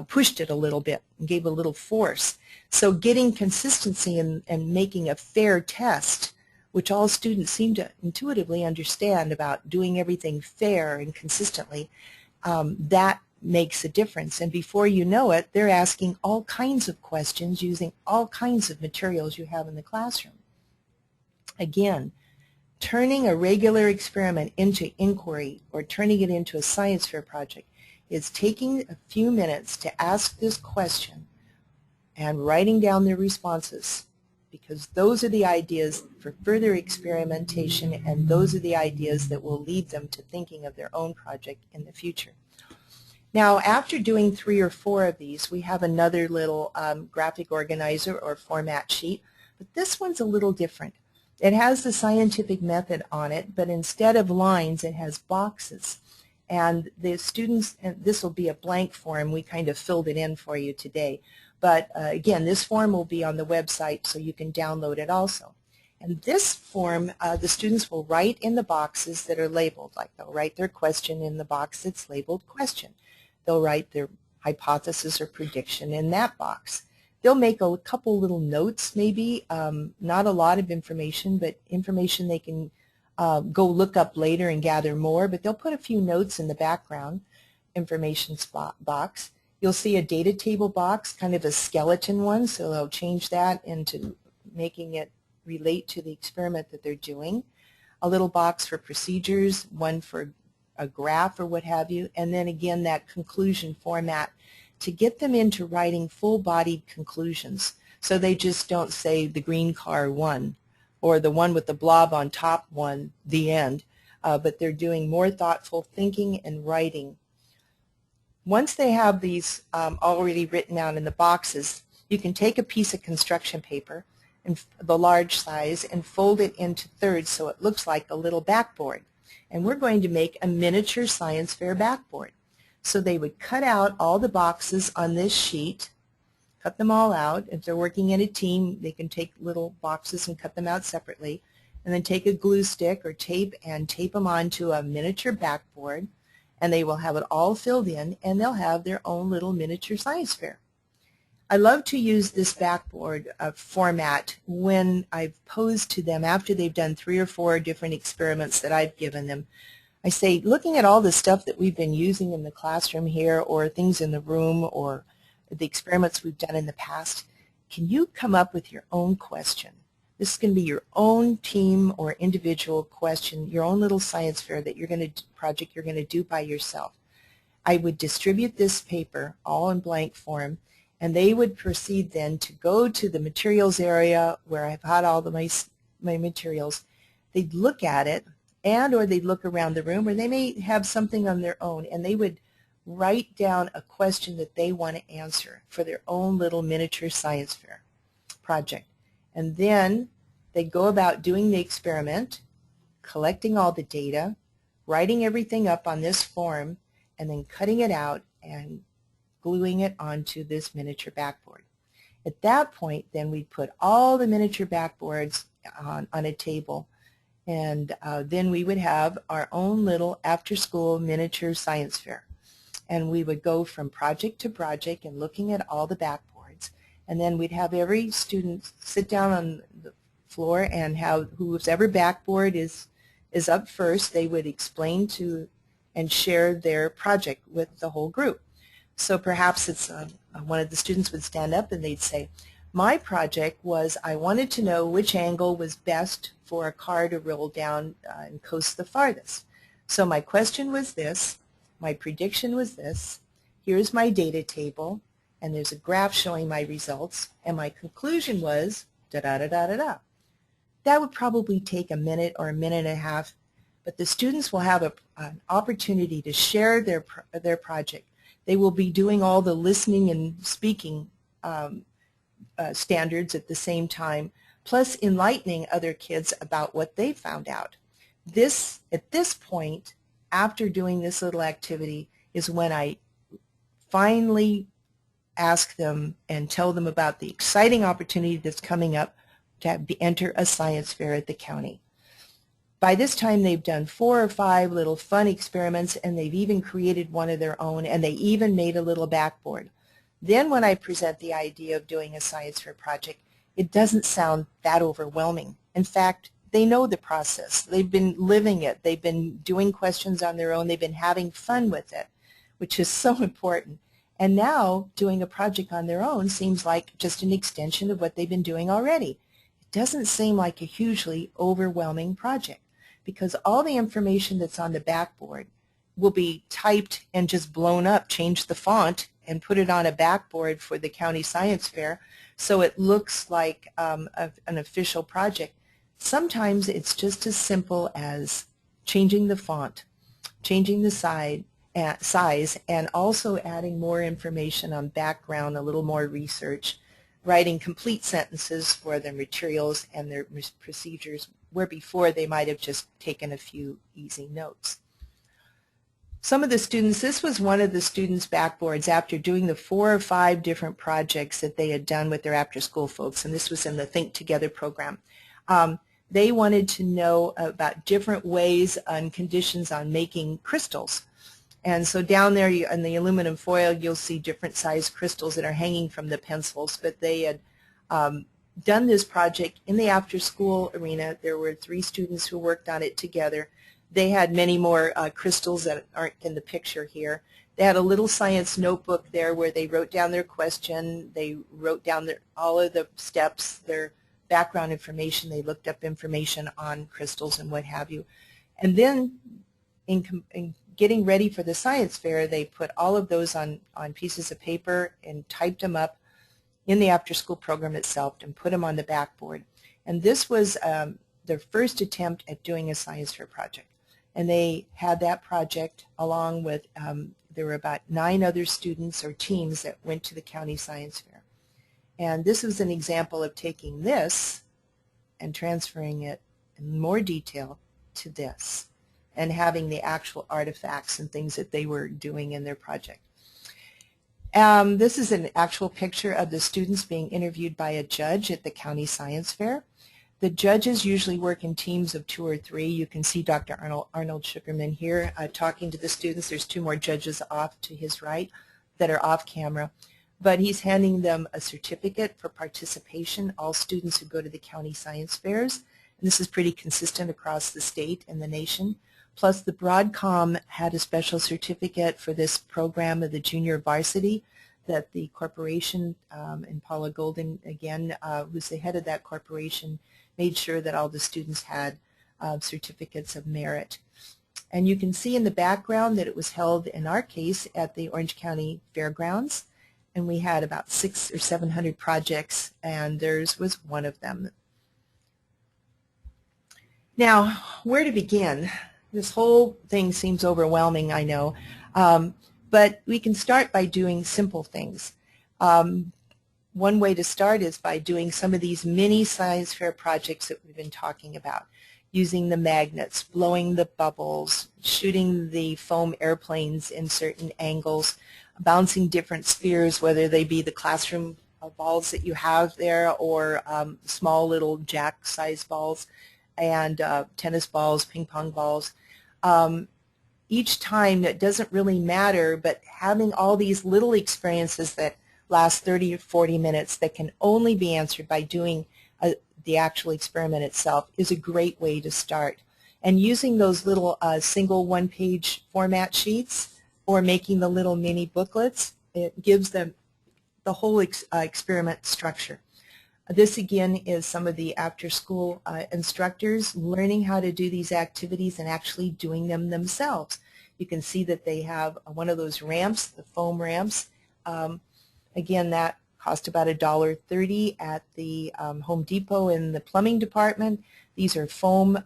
pushed it a little bit and gave a little force. So getting consistency and making a fair test, which all students seem to intuitively understand about doing everything fair and consistently, that makes a difference. And before you know it, they're asking all kinds of questions using all kinds of materials you have in the classroom. Again, turning a regular experiment into inquiry or turning it into a science fair project is taking a few minutes to ask this question and writing down their responses, because those are the ideas for further experimentation, and those are the ideas that will lead them to thinking of their own project in the future. Now, after doing 3 or 4 of these, we have another little graphic organizer or format sheet, but this one's a little different. It has the scientific method on it, but instead of lines, it has boxes. And the students, and this will be a blank form, we kind of filled it in for you today. But again, this form will be on the website, so you can download it also. And this form, the students will write in the boxes that are labeled, like they'll write their question in the box that's labeled question. They'll write their hypothesis or prediction in that box. They'll make a couple little notes, maybe, not a lot of information, but information they can go look up later and gather more, but they'll put a few notes in the background information box. You'll see a data table box, kind of a skeleton one, so they'll change that into making it relate to the experiment that they're doing. A little box for procedures, one for a graph or what have you, and then again that conclusion format to get them into writing full-bodied conclusions, so they just don't say the green car won or the one with the blob on top won, the end, but they're doing more thoughtful thinking and writing. Once they have these already written out in the boxes, you can take a piece of construction paper, and the large size, and fold it into thirds so it looks like a little backboard. And we're going to make a miniature science fair backboard. So they would cut out all the boxes on this sheet, cut them all out. If they're working in a team, they can take little boxes and cut them out separately, and then take a glue stick or tape and tape them onto a miniature backboard, and they will have it all filled in, and they'll have their own little miniature science fair. I love to use this backboard format when I've posed to them after they've done 3 or 4 different experiments that I've given them. I say, looking at all the stuff that we've been using in the classroom here, or things in the room, or the experiments we've done in the past, can you come up with your own question? This is going to be your own team or individual question, your own little science fair that you're going to project you're going to do by yourself. I would distribute this paper all in blank form, and they would proceed then to go to the materials area where I've had all my materials. They'd look at it, and or they'd look around the room, or they may have something on their own, and they would write down a question that they want to answer for their own little miniature science fair project. And then they'd go about doing the experiment, collecting all the data, writing everything up on this form, and then cutting it out and gluing it onto this miniature backboard. At that point, then we'd put all the miniature backboards on a table, and then we would have our own little after-school miniature science fair. And we would go from project to project and looking at all the backboards, and then we'd have every student sit down on the floor and have whoever backboard is up first, they would explain to and share their project with the whole group. So perhaps it's one of the students would stand up and they'd say, my project was I wanted to know which angle was best for a car to roll down and coast the farthest. So my question was this, my prediction was this, here's my data table, and there's a graph showing my results, and my conclusion was da-da-da-da-da-da. That would probably take a minute or a minute and a half, but the students will have an opportunity to share their project. They will be doing all the listening and speaking standards at the same time, plus enlightening other kids about what they found out. At this point, after doing this little activity, is when I finally ask them and tell them about the exciting opportunity that's coming up to enter a science fair at the county. By this time, they've done 4 or 5 little fun experiments, and they've even created one of their own, and they even made a little backboard. Then when I present the idea of doing a science fair project, it doesn't sound that overwhelming. In fact, they know the process. They've been living it. They've been doing questions on their own. They've been having fun with it, which is so important. And now doing a project on their own seems like just an extension of what they've been doing already. It doesn't seem like a hugely overwhelming project, because all the information that's on the backboard will be typed and just blown up, change the font, and put it on a backboard for the county science fair so it looks like an official project. Sometimes it's just as simple as changing the font, changing the size, and also adding more information on background, a little more research, writing complete sentences for their materials and their procedures, where before they might have just taken a few easy notes. Some of the students, this was one of the students' backboards after doing the 4 or 5 different projects that they had done with their after-school folks, and this was in the Think Together program. They wanted to know about different ways and conditions on making crystals. And so down there in the aluminum foil, you'll see different size crystals that are hanging from the pencils, but they had done this project in the after-school arena. There were 3 students who worked on it together. They had many more crystals that aren't in the picture here. They had a little science notebook there where they wrote down their question. They wrote down all of the steps, their background information. They looked up information on crystals and what have you. And then in getting ready for the science fair, they put all of those on pieces of paper and typed them up in the after-school program itself and put them on the backboard. And this was their first attempt at doing a science fair project. And they had that project along with, there were about 9 other students or teams that went to the county science fair. And this was an example of taking this and transferring it in more detail to this, and having the actual artifacts and things that they were doing in their project. This is an actual picture of the students being interviewed by a judge at the county science fair. The judges usually work in teams of 2 or 3. You can see Dr. Arnold Sugarman here talking to the students. There's 2 more judges off to his right that are off camera. But he's handing them a certificate for participation, all students who go to the county science fairs. And this is pretty consistent across the state and the nation. Plus the Broadcom had a special certificate for this program of the junior varsity that the corporation, and Paula Golden again, who's the head of that corporation, made sure that all the students had certificates of merit. And you can see in the background that it was held, in our case, at the Orange County Fairgrounds. And we had about 600 or 700 projects, and theirs was one of them. Now, where to begin? This whole thing seems overwhelming, I know, but we can start by doing simple things. One way to start is by doing some of these mini science fair projects that we've been talking about, using the magnets, blowing the bubbles, shooting the foam airplanes in certain angles, bouncing different spheres, whether they be the classroom balls that you have there or small little jack-sized balls, and tennis balls, ping pong balls. Each time, it doesn't really matter, but having all these little experiences that last 30 or 40 minutes that can only be answered by doing the actual experiment itself is a great way to start. And using those little single one-page format sheets or making the little mini booklets, it gives them the whole experiment structure. This again is some of the after-school instructors learning how to do these activities and actually doing them themselves. You can see that they have one of those ramps, the foam ramps. Again, that cost about $1.30 at the Home Depot in the plumbing department. These are foam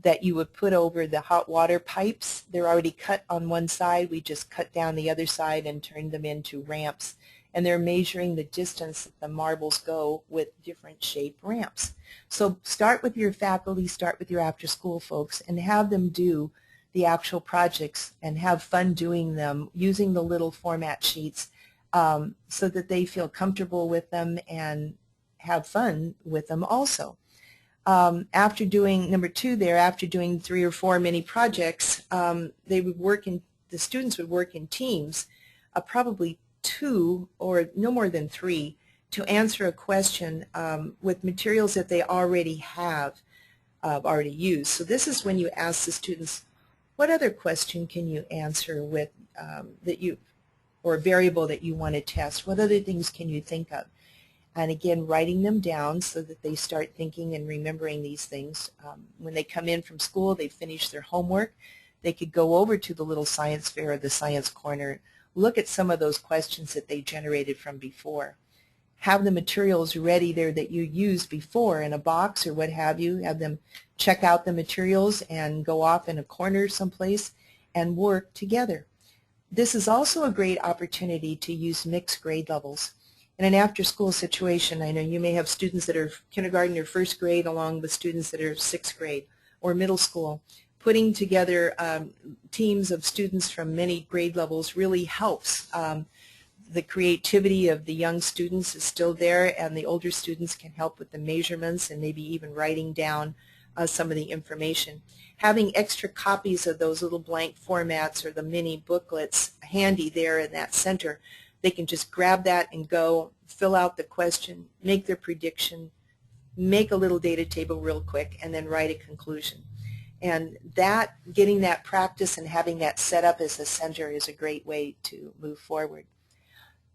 that you would put over the hot water pipes. They're already cut on one side. We just cut down the other side and turned them into ramps. And they're measuring the distance that the marbles go with different shaped ramps. So start with your faculty, start with your after-school folks, and have them do the actual projects and have fun doing them using the little format sheets so that they feel comfortable with them and have fun with them also. After doing number 2 there, after doing 3 or 4 mini projects, they would work in, the students would work in teams, probably 2 or no more than 3, to answer a question with materials that they already have already used. So this is when you ask the students, what other question can you answer with that you, or a variable that you want to test? What other things can you think of? And again, writing them down so that they start thinking and remembering these things. When they come in from school, they finish their homework, they could go over to the little science fair or the science corner, look at some of those questions that they generated from before. Have the materials ready there that you used before in a box or what have you. Have them check out the materials and go off in a corner someplace and work together. This is also a great opportunity to use mixed grade levels. In an after-school situation, I know you may have students that are kindergarten or first grade along with students that are 6th grade or middle school. Putting together teams of students from many grade levels really helps. The creativity of the young students is still there, and the older students can help with the measurements and maybe even writing down some of the information. Having extra copies of those little blank formats or the mini booklets handy there in that center, they can just grab that and go, fill out the question, make their prediction, make a little data table real quick, and then write a conclusion. And that, getting that practice and having that set up as a center is a great way to move forward.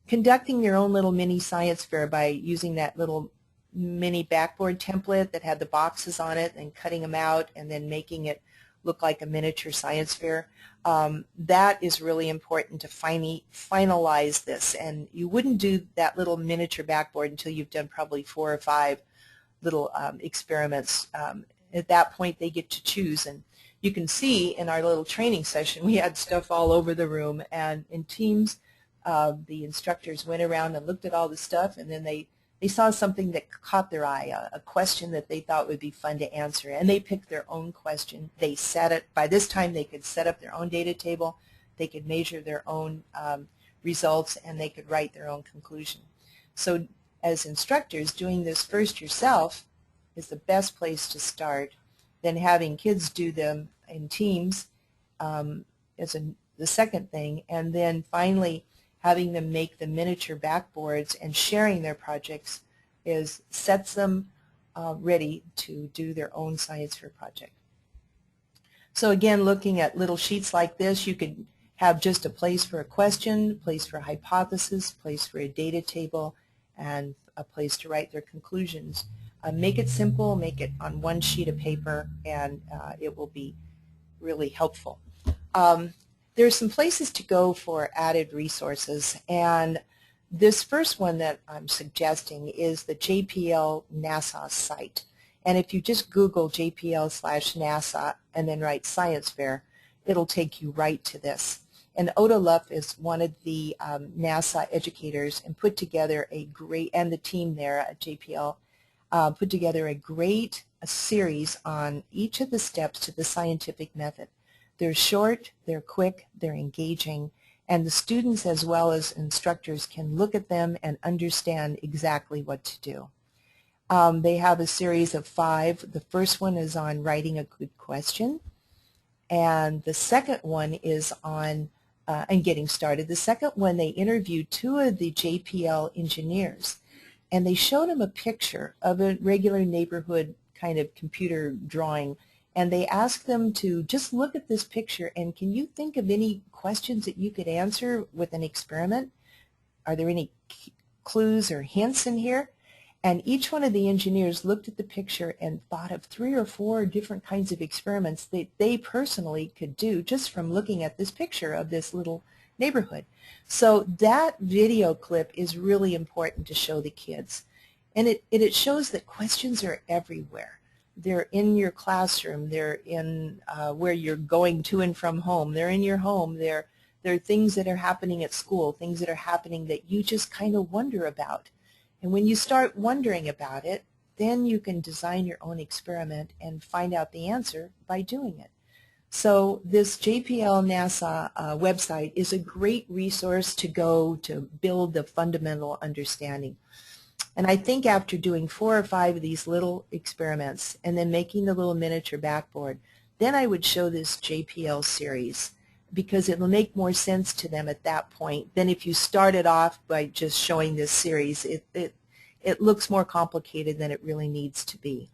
Conducting your own little mini science fair by using that little mini backboard template that had the boxes on it and cutting them out and then making it look like a miniature science fair. That is really important to finalize this. And you wouldn't do that little miniature backboard until you've done probably 4 or 5 little experiments. At that point, they get to choose. And you can see in our little training session, we had stuff all over the room. And in teams, the instructors went around and looked at all the stuff, and then they saw something that caught their eye, a question that they thought would be fun to answer, and they picked their own question. They set it. By this time, they could set up their own data table. They could measure their own results and they could write their own conclusion. So as instructors, doing this first yourself is the best place to start. Then having kids do them in teams is the second thing, and then finally having them make the miniature backboards and sharing their projects sets them ready to do their own science fair project. So again, looking at little sheets like this, you could have just a place for a question, a place for a hypothesis, a place for a data table, and a place to write their conclusions. Make it simple, make it on one sheet of paper, and it will be really helpful. There are some places to go for added resources, and this first one that I'm suggesting is the JPL NASA site. And if you just Google JPL/NASA and then write Science Fair, it'll take you right to this. And Oda Luff is one of the NASA educators and put together a great, and the team there at JPL, put together a great series on each of the steps to the scientific method. They're short, they're quick, they're engaging, and the students as well as instructors can look at them and understand exactly what to do. They have a series of 5. The first one is on writing a good question, and the second one is on and getting started. The second one, they interviewed 2 of the JPL engineers, and they showed them a picture of a regular neighborhood kind of computer drawing, and they asked them to just look at this picture and can you think of any questions that you could answer with an experiment? Are there any clues or hints in here? And each one of the engineers looked at the picture and thought of 3 or 4 different kinds of experiments that they personally could do just from looking at this picture of this little neighborhood. So that video clip is really important to show the kids. And it shows that questions are everywhere. They're in your classroom. They're in where you're going to and from home. They're in your home. There are things that are happening at school, things that are happening that you just kind of wonder about. And when you start wondering about it, then you can design your own experiment and find out the answer by doing it. So this JPL NASA website is a great resource to go to build the fundamental understanding. And I think after doing 4 or 5 of these little experiments and then making the little miniature backboard, then I would show this JPL series, because it will make more sense to them at that point than if you started off by just showing this series. It looks more complicated than it really needs to be.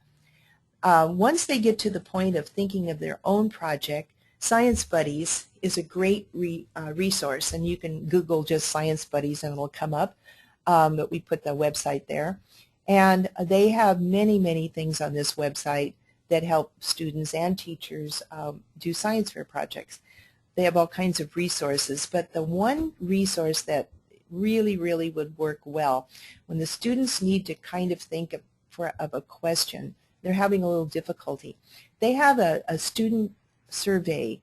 Once they get to the point of thinking of their own project, Science Buddies is a great resource, and you can Google just Science Buddies and it'll come up. But we put the website there. And they have many, many things on this website that help students and teachers do science fair projects. They have all kinds of resources, but the one resource that really, really would work well when the students need to kind of think of a question, they're having a little difficulty. They have a student survey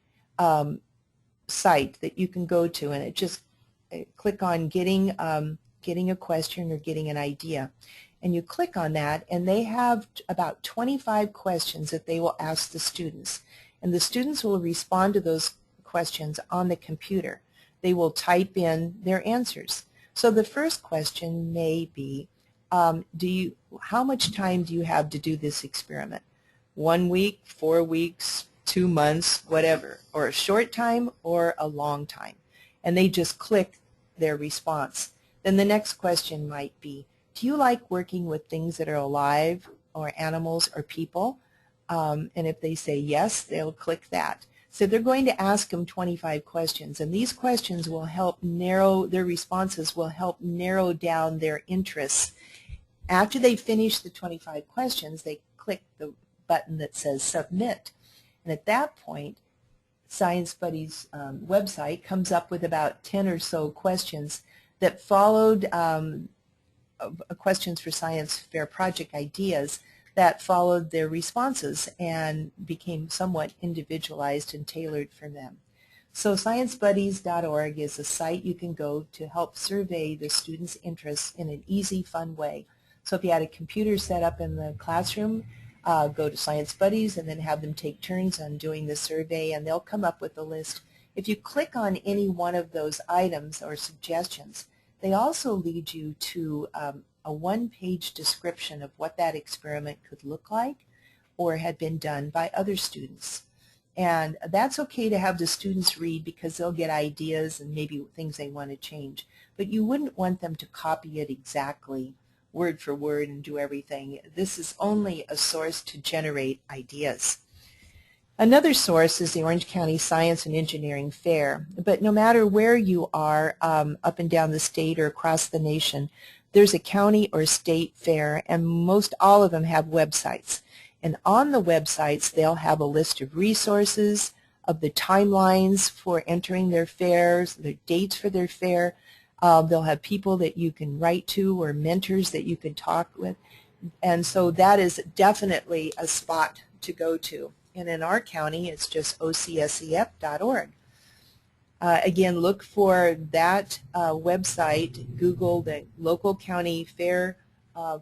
site that you can go to, and it just click on getting a question or getting an idea. And you click on that, and they have about 25 questions that they will ask the students. And the students will respond to those questions on the computer. They will type in their answers. So the first question may be, how much time do you have to do this experiment? 1 week, 4 weeks, 2 months, whatever, or a short time or a long time. And they just click their response. Then the next question might be, do you like working with things that are alive or animals or people? And if they say yes, they'll click that. So they're going to ask them 25 questions, and these questions will help narrow, their responses will help narrow down their interests. After they finish the 25 questions, they click the button that says Submit. And at that point, Science Buddies website comes up with about 10 or so questions that followed questions for science fair project ideas that followed their responses and became somewhat individualized and tailored for them. So sciencebuddies.org is a site you can go to help survey the students' interests in an easy, fun way. So if you had a computer set up in the classroom, go to Science Buddies and then have them take turns on doing the survey, and they'll come up with a list. If you click on any one of those items or suggestions, they also lead you to a one-page description of what that experiment could look like or had been done by other students. And that's okay to have the students read because they'll get ideas and maybe things they want to change. But you wouldn't want them to copy it exactly word for word and do everything. This is only a source to generate ideas. Another source is the Orange County Science and Engineering Fair. But no matter where you are, up and down the state or across the nation, there's a county or state fair, and most all of them have websites. And on the websites, they'll have a list of resources, of the timelines for entering their fairs, the dates for their fair. They'll have people that you can write to or mentors that you can talk with. And so that is definitely a spot to go to. And in our county, it's just ocsef.org. Again, look for that website, Google the local county fair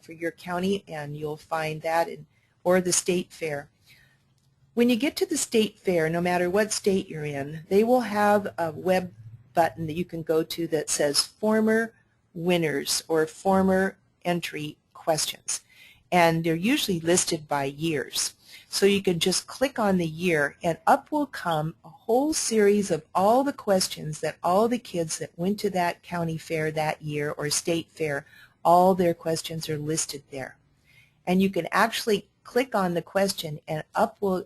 for your county, and you'll find that, or the state fair. When you get to the state fair, no matter what state you're in, they will have a web button that you can go to that says former winners or former entry questions. And they're usually listed by years. So you can just click on the year, and up will come a whole series of all the questions that all the kids that went to that county fair that year or state fair, all their questions are listed there. And you can actually click on the question, and up will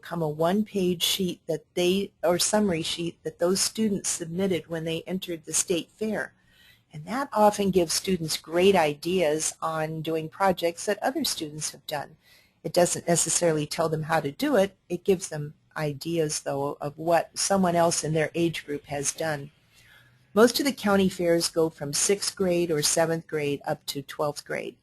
come a one-page sheet that or summary sheet that those students submitted when they entered the state fair. And that often gives students great ideas on doing projects that other students have done. It doesn't necessarily tell them how to do it. It gives them ideas, though, of what someone else in their age group has done. Most of the county fairs go from 6th grade or 7th grade up to 12th grade.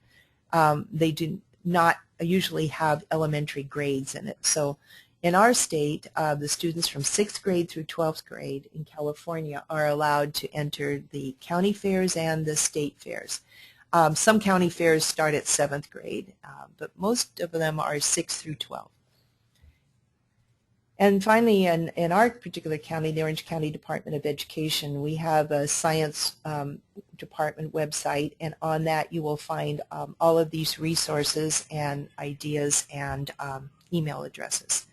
They do not usually have elementary grades in it. So in our state, the students from 6th grade through 12th grade in California are allowed to enter the county fairs and the state fairs. Some county fairs start at 7th grade, but most of them are 6 through 12. And finally, in our particular county, the Orange County Department of Education, we have a science department website, and on that you will find all of these resources and ideas and email addresses.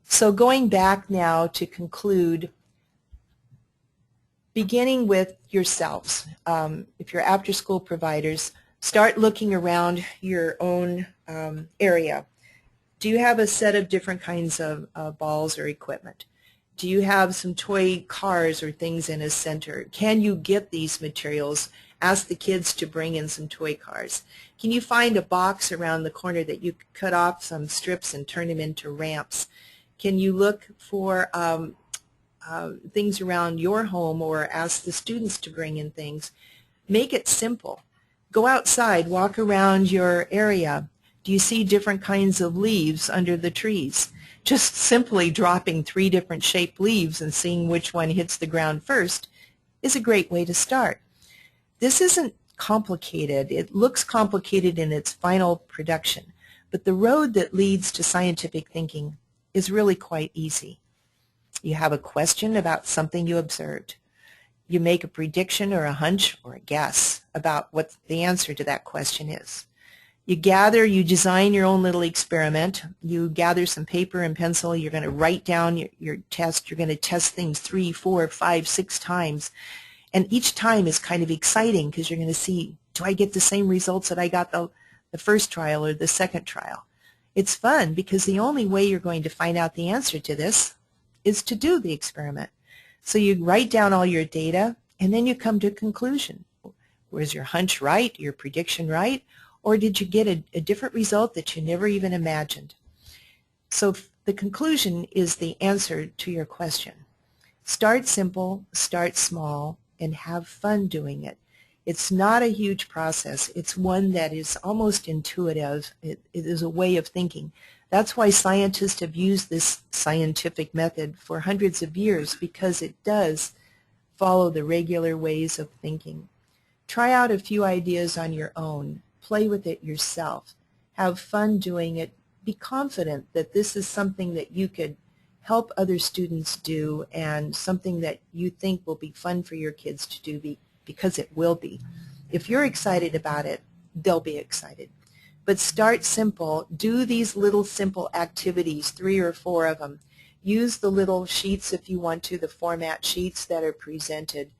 So going back now to conclude, beginning with yourselves. If you're after-school providers, start looking around your own area. Do you have a set of different kinds of balls or equipment? Do you have some toy cars or things in a center? Can you get these materials? Ask the kids to bring in some toy cars. Can you find a box around the corner that you could cut off some strips and turn them into ramps? Can you look for things around your home or ask the students to bring in things? Make it simple. Go outside, walk around your area. Do you see different kinds of leaves under the trees? Just simply dropping 3 different shaped leaves and seeing which one hits the ground first is a great way to start. This isn't complicated. It looks complicated in its final production, but the road that leads to scientific thinking is really quite easy. You have a question about something you observed. You make a prediction or a hunch or a guess about what the answer to that question is. You design your own little experiment. You gather some paper and pencil. You're going to write down your test. You're going to test things 3, 4, 5, 6 times. And each time is kind of exciting because you're going to see, do I get the same results that I got the first trial or the second trial? It's fun because the only way you're going to find out the answer to this is to do the experiment. So you write down all your data, and then you come to a conclusion. Was your hunch right, your prediction right, or did you get a different result that you never even imagined? So the conclusion is the answer to your question. Start simple, start small, and have fun doing it. It's not a huge process. It's one that is almost intuitive. It is a way of thinking. That's why scientists have used this scientific method for hundreds of years, because it does follow the regular ways of thinking. Try out a few ideas on your own. Play with it yourself. Have fun doing it. Be confident that this is something that you could help other students do, and something that you think will be fun for your kids to do because it will be. If you're excited about it, they'll be excited. But start simple. Do these little simple activities, 3 or 4 of them. Use the little sheets if you want to, the format sheets that are presented.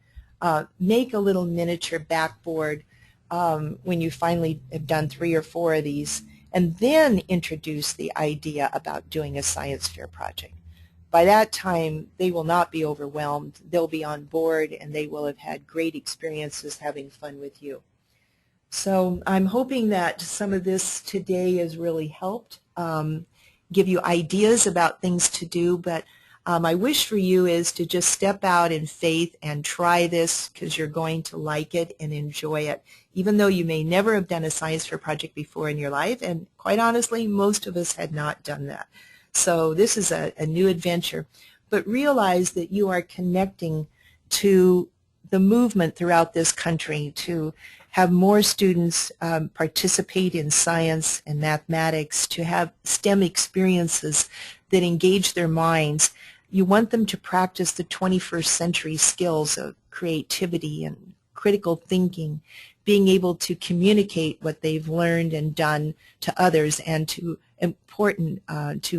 Make a little miniature backboard when you finally have done 3 or 4 of these, and then introduce the idea about doing a science fair project. By that time, they will not be overwhelmed. They'll be on board, and they will have had great experiences having fun with you. So I'm hoping that some of this today has really helped give you ideas about things to do, but my wish for you is to just step out in faith and try this, because you're going to like it and enjoy it, even though you may never have done a science fair project before in your life, and quite honestly, most of us had not done that. So this is a new adventure, but realize that you are connecting to the movement throughout this country to have more students participate in science and mathematics, to have STEM experiences that engage their minds. You want them to practice the 21st century skills of creativity and critical thinking, being able to communicate what they've learned and done to others, and to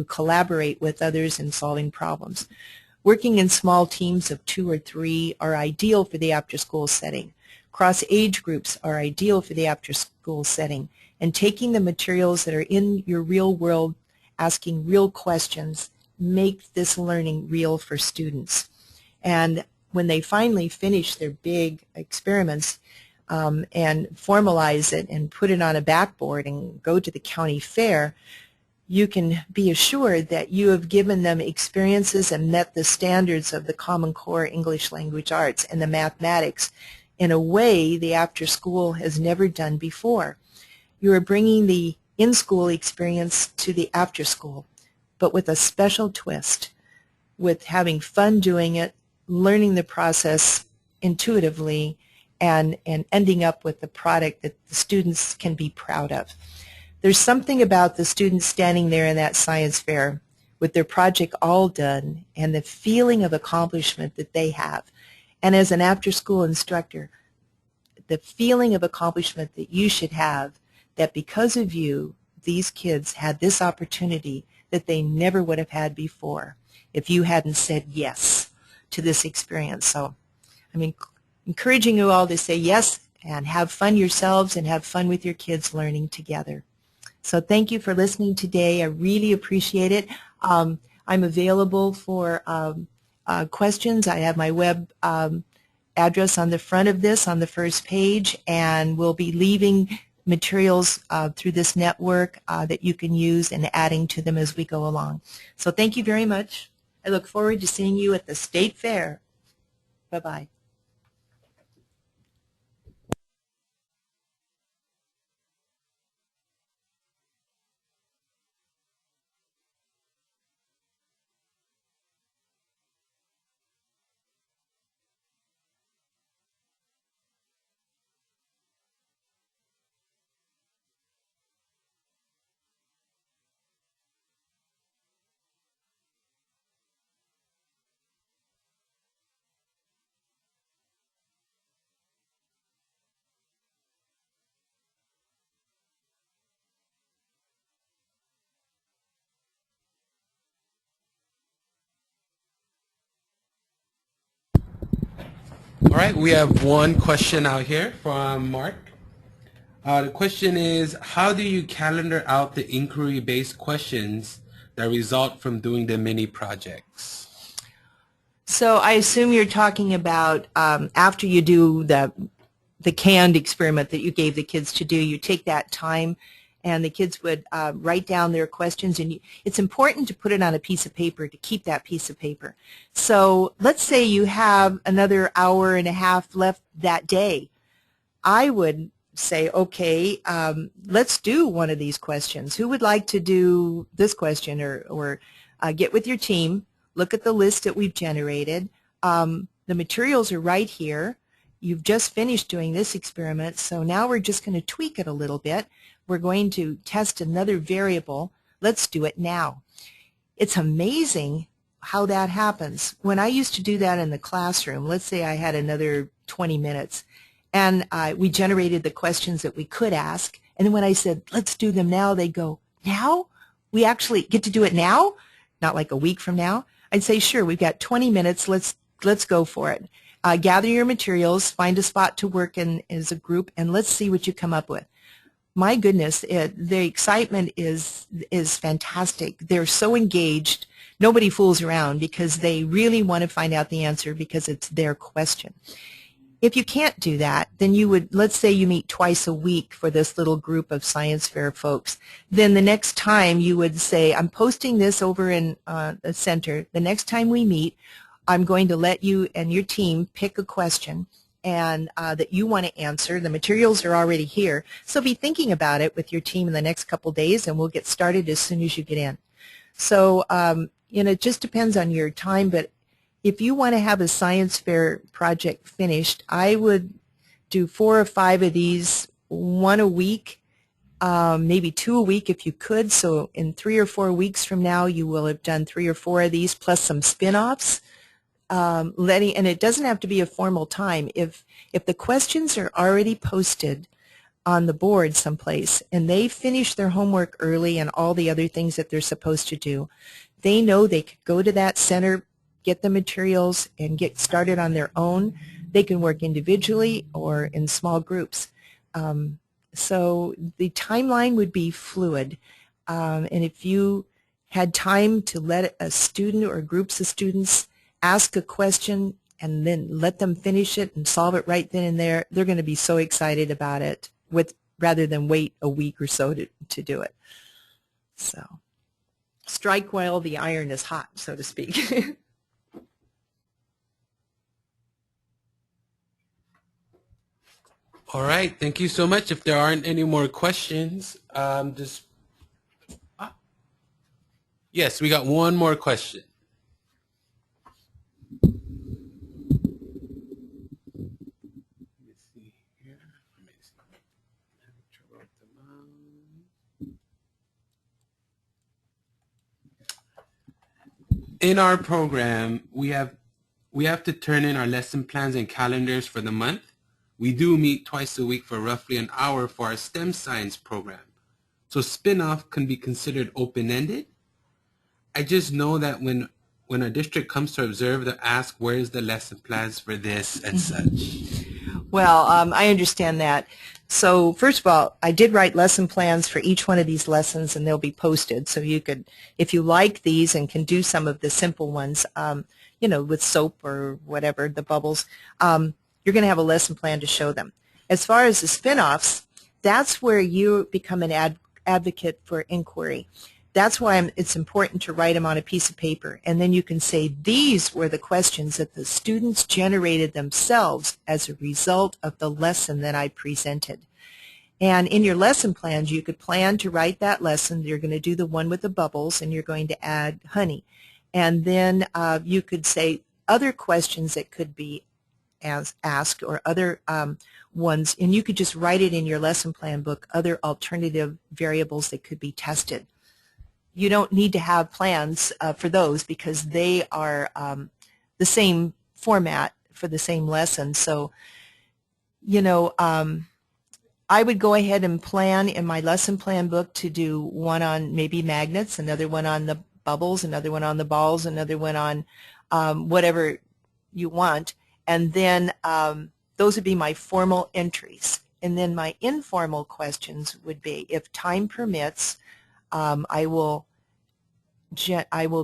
collaborate with others in solving problems. Working in small teams of 2 or 3 are ideal for the after-school setting. Cross-age groups are ideal for the after-school setting. And taking the materials that are in your real world, asking real questions, make this learning real for students. And when they finally finish their big experiments and formalize it and put it on a backboard and go to the county fair, you can be assured that you have given them experiences and met the standards of the Common Core English Language Arts and the mathematics in a way the after school has never done before. You are bringing the in-school experience to the after school, but with a special twist, with having fun doing it, learning the process intuitively, and ending up with the product that the students can be proud of. There's something about the students standing there in that science fair with their project all done and the feeling of accomplishment that they have. And as an after-school instructor, the feeling of accomplishment that you should have, that because of you, these kids had this opportunity that they never would have had before if you hadn't said yes to this experience. So I'm encouraging you all to say yes and have fun yourselves and have fun with your kids learning together. So thank you for listening today. I really appreciate it. I'm available for questions. I have my web address on the front of this on the first page, and we'll be leaving materials through this network that you can use and adding to them as we go along. So thank you very much. I look forward to seeing you at the State Fair. Bye-bye. All right, we have one question out here from Mark. The question is, how do you calendar out the inquiry-based questions that result from doing the mini projects? So I assume you're talking about after you do the canned experiment that you gave the kids to do, you take that time and the kids would write down their questions, and it's important to put it on a piece of paper, to keep that piece of paper. So let's say you have another hour and a half left that day. I would say, okay, let's do one of these questions. Who would like to do this question? Or get with your team, look at the list that we've generated. The materials are right here. You've just finished doing this experiment, so now we're just going to tweak it a little bit. We're going to test another variable. Let's do it now. It's amazing how that happens. When I used to do that in the classroom, let's say I had another 20 minutes, and we generated the questions that we could ask, and then when I said, let's do them now, they go, now? We actually get to do it now? Not like a week from now? I'd say, sure, we've got 20 minutes, let's go for it. Gather your materials, find a spot to work in as a group, and let's see what you come up with. My goodness, the excitement is fantastic. They're so engaged. Nobody fools around because they really want to find out the answer because it's their question. If you can't do that, then you would, let's say you meet twice a week for this little group of science fair folks. Then the next time you would say, I'm posting this over in the center. The next time we meet, I'm going to let you and your team pick a question and that you want to answer. The materials are already here. So be thinking about it with your team in the next couple days, and we'll get started as soon as you get in. So, it just depends on your time, but if you want to have a science fair project finished, I would do 4 or 5 of these, 1 a week, maybe 2 a week if you could. So in 3 or 4 weeks from now, you will have done 3 or 4 of these plus some spin-offs. And it doesn't have to be a formal time. If the questions are already posted on the board someplace and they finish their homework early and all the other things that they're supposed to do, they know they could go to that center, get the materials, and get started on their own. They can work individually or in small groups. So the timeline would be fluid. And if you had time to let a student or groups of students ask a question and then let them finish it and solve it right then and there, they're going to be so excited about it rather than wait a week or so to do it. So strike while the iron is hot, so to speak. All right, thank you so much. If there aren't any more questions, yes, we got one more question. In our program, we have to turn in our lesson plans and calendars for the month. We do meet twice a week for roughly an hour for our STEM science program. So spin-off can be considered open-ended. I just know that when a district comes to observe, they'll ask, where's the lesson plans for this and such? Well, I understand that. So first of all, I did write lesson plans for each one of these lessons, and they'll be posted. So you could, if you like these and can do some of the simple ones, with soap or whatever, the bubbles, you're going to have a lesson plan to show them. As far as the spin-offs, that's where you become an advocate for inquiry. That's why it's important to write them on a piece of paper, and then you can say these were the questions that the students generated themselves as a result of the lesson that I presented. And in your lesson plans, you could plan to write that lesson. You're going to do the one with the bubbles, and you're going to add honey. And then you could say other questions that could be asked or other ones, and you could just write it in your lesson plan book, other alternative variables that could be tested. You don't need to have plans for those because they are the same format for the same lesson. So, I would go ahead and plan in my lesson plan book to do one on maybe magnets, another one on the bubbles, another one on the balls, another one on whatever you want. And then those would be my formal entries. And then my informal questions would be, if time permits, I will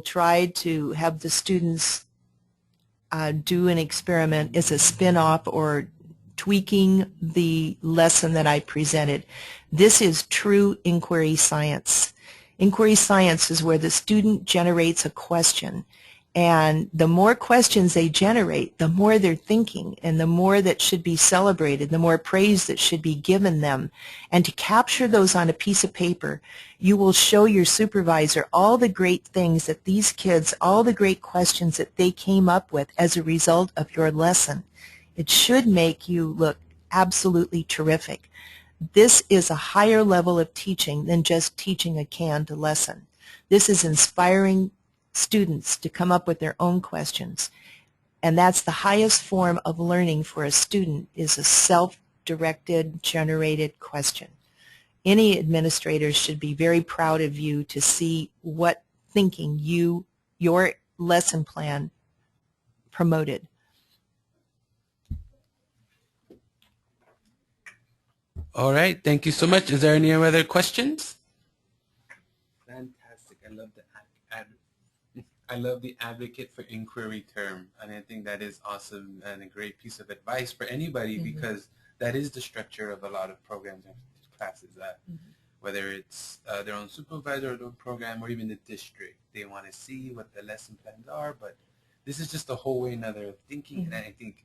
try to have the students do an experiment as a spin-off or tweaking the lesson that I presented. This is true inquiry science. Inquiry science is where the student generates a question, and the more questions they generate, the more they're thinking, and the more that should be celebrated, the more praise that should be given them. And to capture those on a piece of paper, you will show your supervisor all the great things that these kids, all the great questions that they came up with as a result of your lesson. It should make you look absolutely terrific. This is a higher level of teaching than just teaching a canned lesson. This is inspiring students to come up with their own questions. And that's the highest form of learning for a student, is a self-directed, generated question. Any administrator should be very proud of you to see what thinking your lesson plan promoted. All right, thank you so much. Is there any other questions? Fantastic. I love the advocate for inquiry term, and I think that is awesome and a great piece of advice for anybody, because that is the structure of a lot of programs and classes. Whether it's their own supervisor or their own program, or even the district, they want to see what the lesson plans are, but this is just a whole way another of thinking, and I think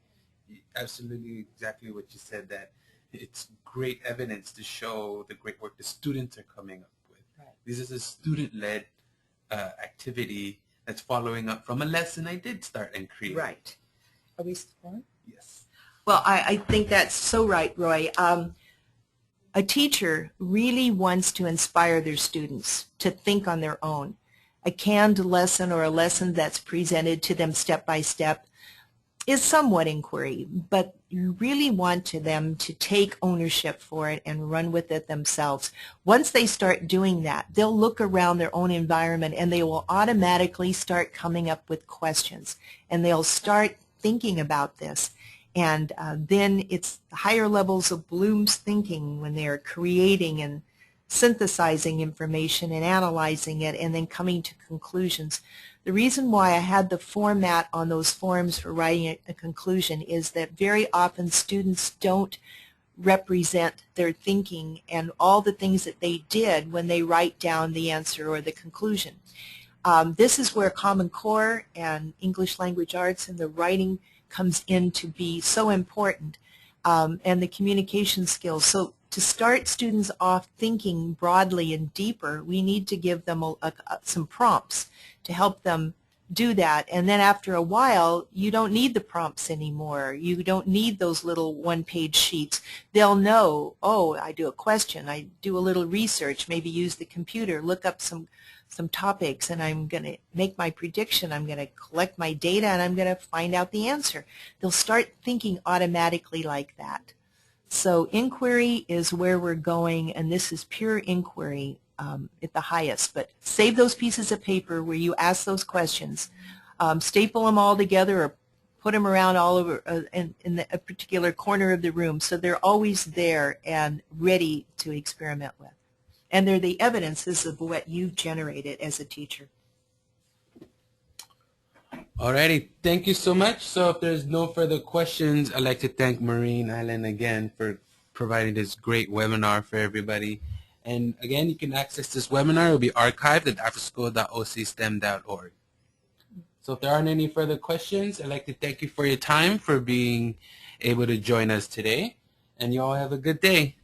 absolutely exactly what you said, that it's great evidence to show the great work the students are coming up with. Right. This is a student-led activity that's following up from a lesson I did start and create. Right. Are we still on? Yes. Well, I think that's so right, Roy. A teacher really wants to inspire their students to think on their own. A canned lesson or a lesson that's presented to them step by step is somewhat inquiry, but you really want them to take ownership for it and run with it themselves. Once they start doing that, they'll look around their own environment and they will automatically start coming up with questions, and they'll start thinking about this. And then it's higher levels of Bloom's thinking when they're creating and synthesizing information and analyzing it and then coming to conclusions. The reason why I had the format on those forms for writing a conclusion is that very often students don't represent their thinking and all the things that they did when they write down the answer or the conclusion. This is where Common Core and English Language Arts and the writing comes in to be so important, and the communication skills. So to start students off thinking broadly and deeper, we need to give them some prompts to help them do that. And then after a while, you don't need the prompts anymore. You don't need those little one-page sheets. They'll know, oh, I do a question, I do a little research, maybe use the computer, look up some topics, and I'm going to make my prediction. I'm going to collect my data, and I'm going to find out the answer. They'll start thinking automatically like that. So inquiry is where we're going, and this is pure inquiry at the highest. But save those pieces of paper where you ask those questions. Staple them all together or put them around all over in a particular corner of the room so they're always there and ready to experiment with. And they're the evidences of what you've generated as a teacher. Alrighty, thank you so much. So if there's no further questions, I'd like to thank Maureen Allen again for providing this great webinar for everybody. And again, you can access this webinar. It will be archived at afterschool.ocstem.org. So if there aren't any further questions, I'd like to thank you for your time, for being able to join us today. And you all have a good day.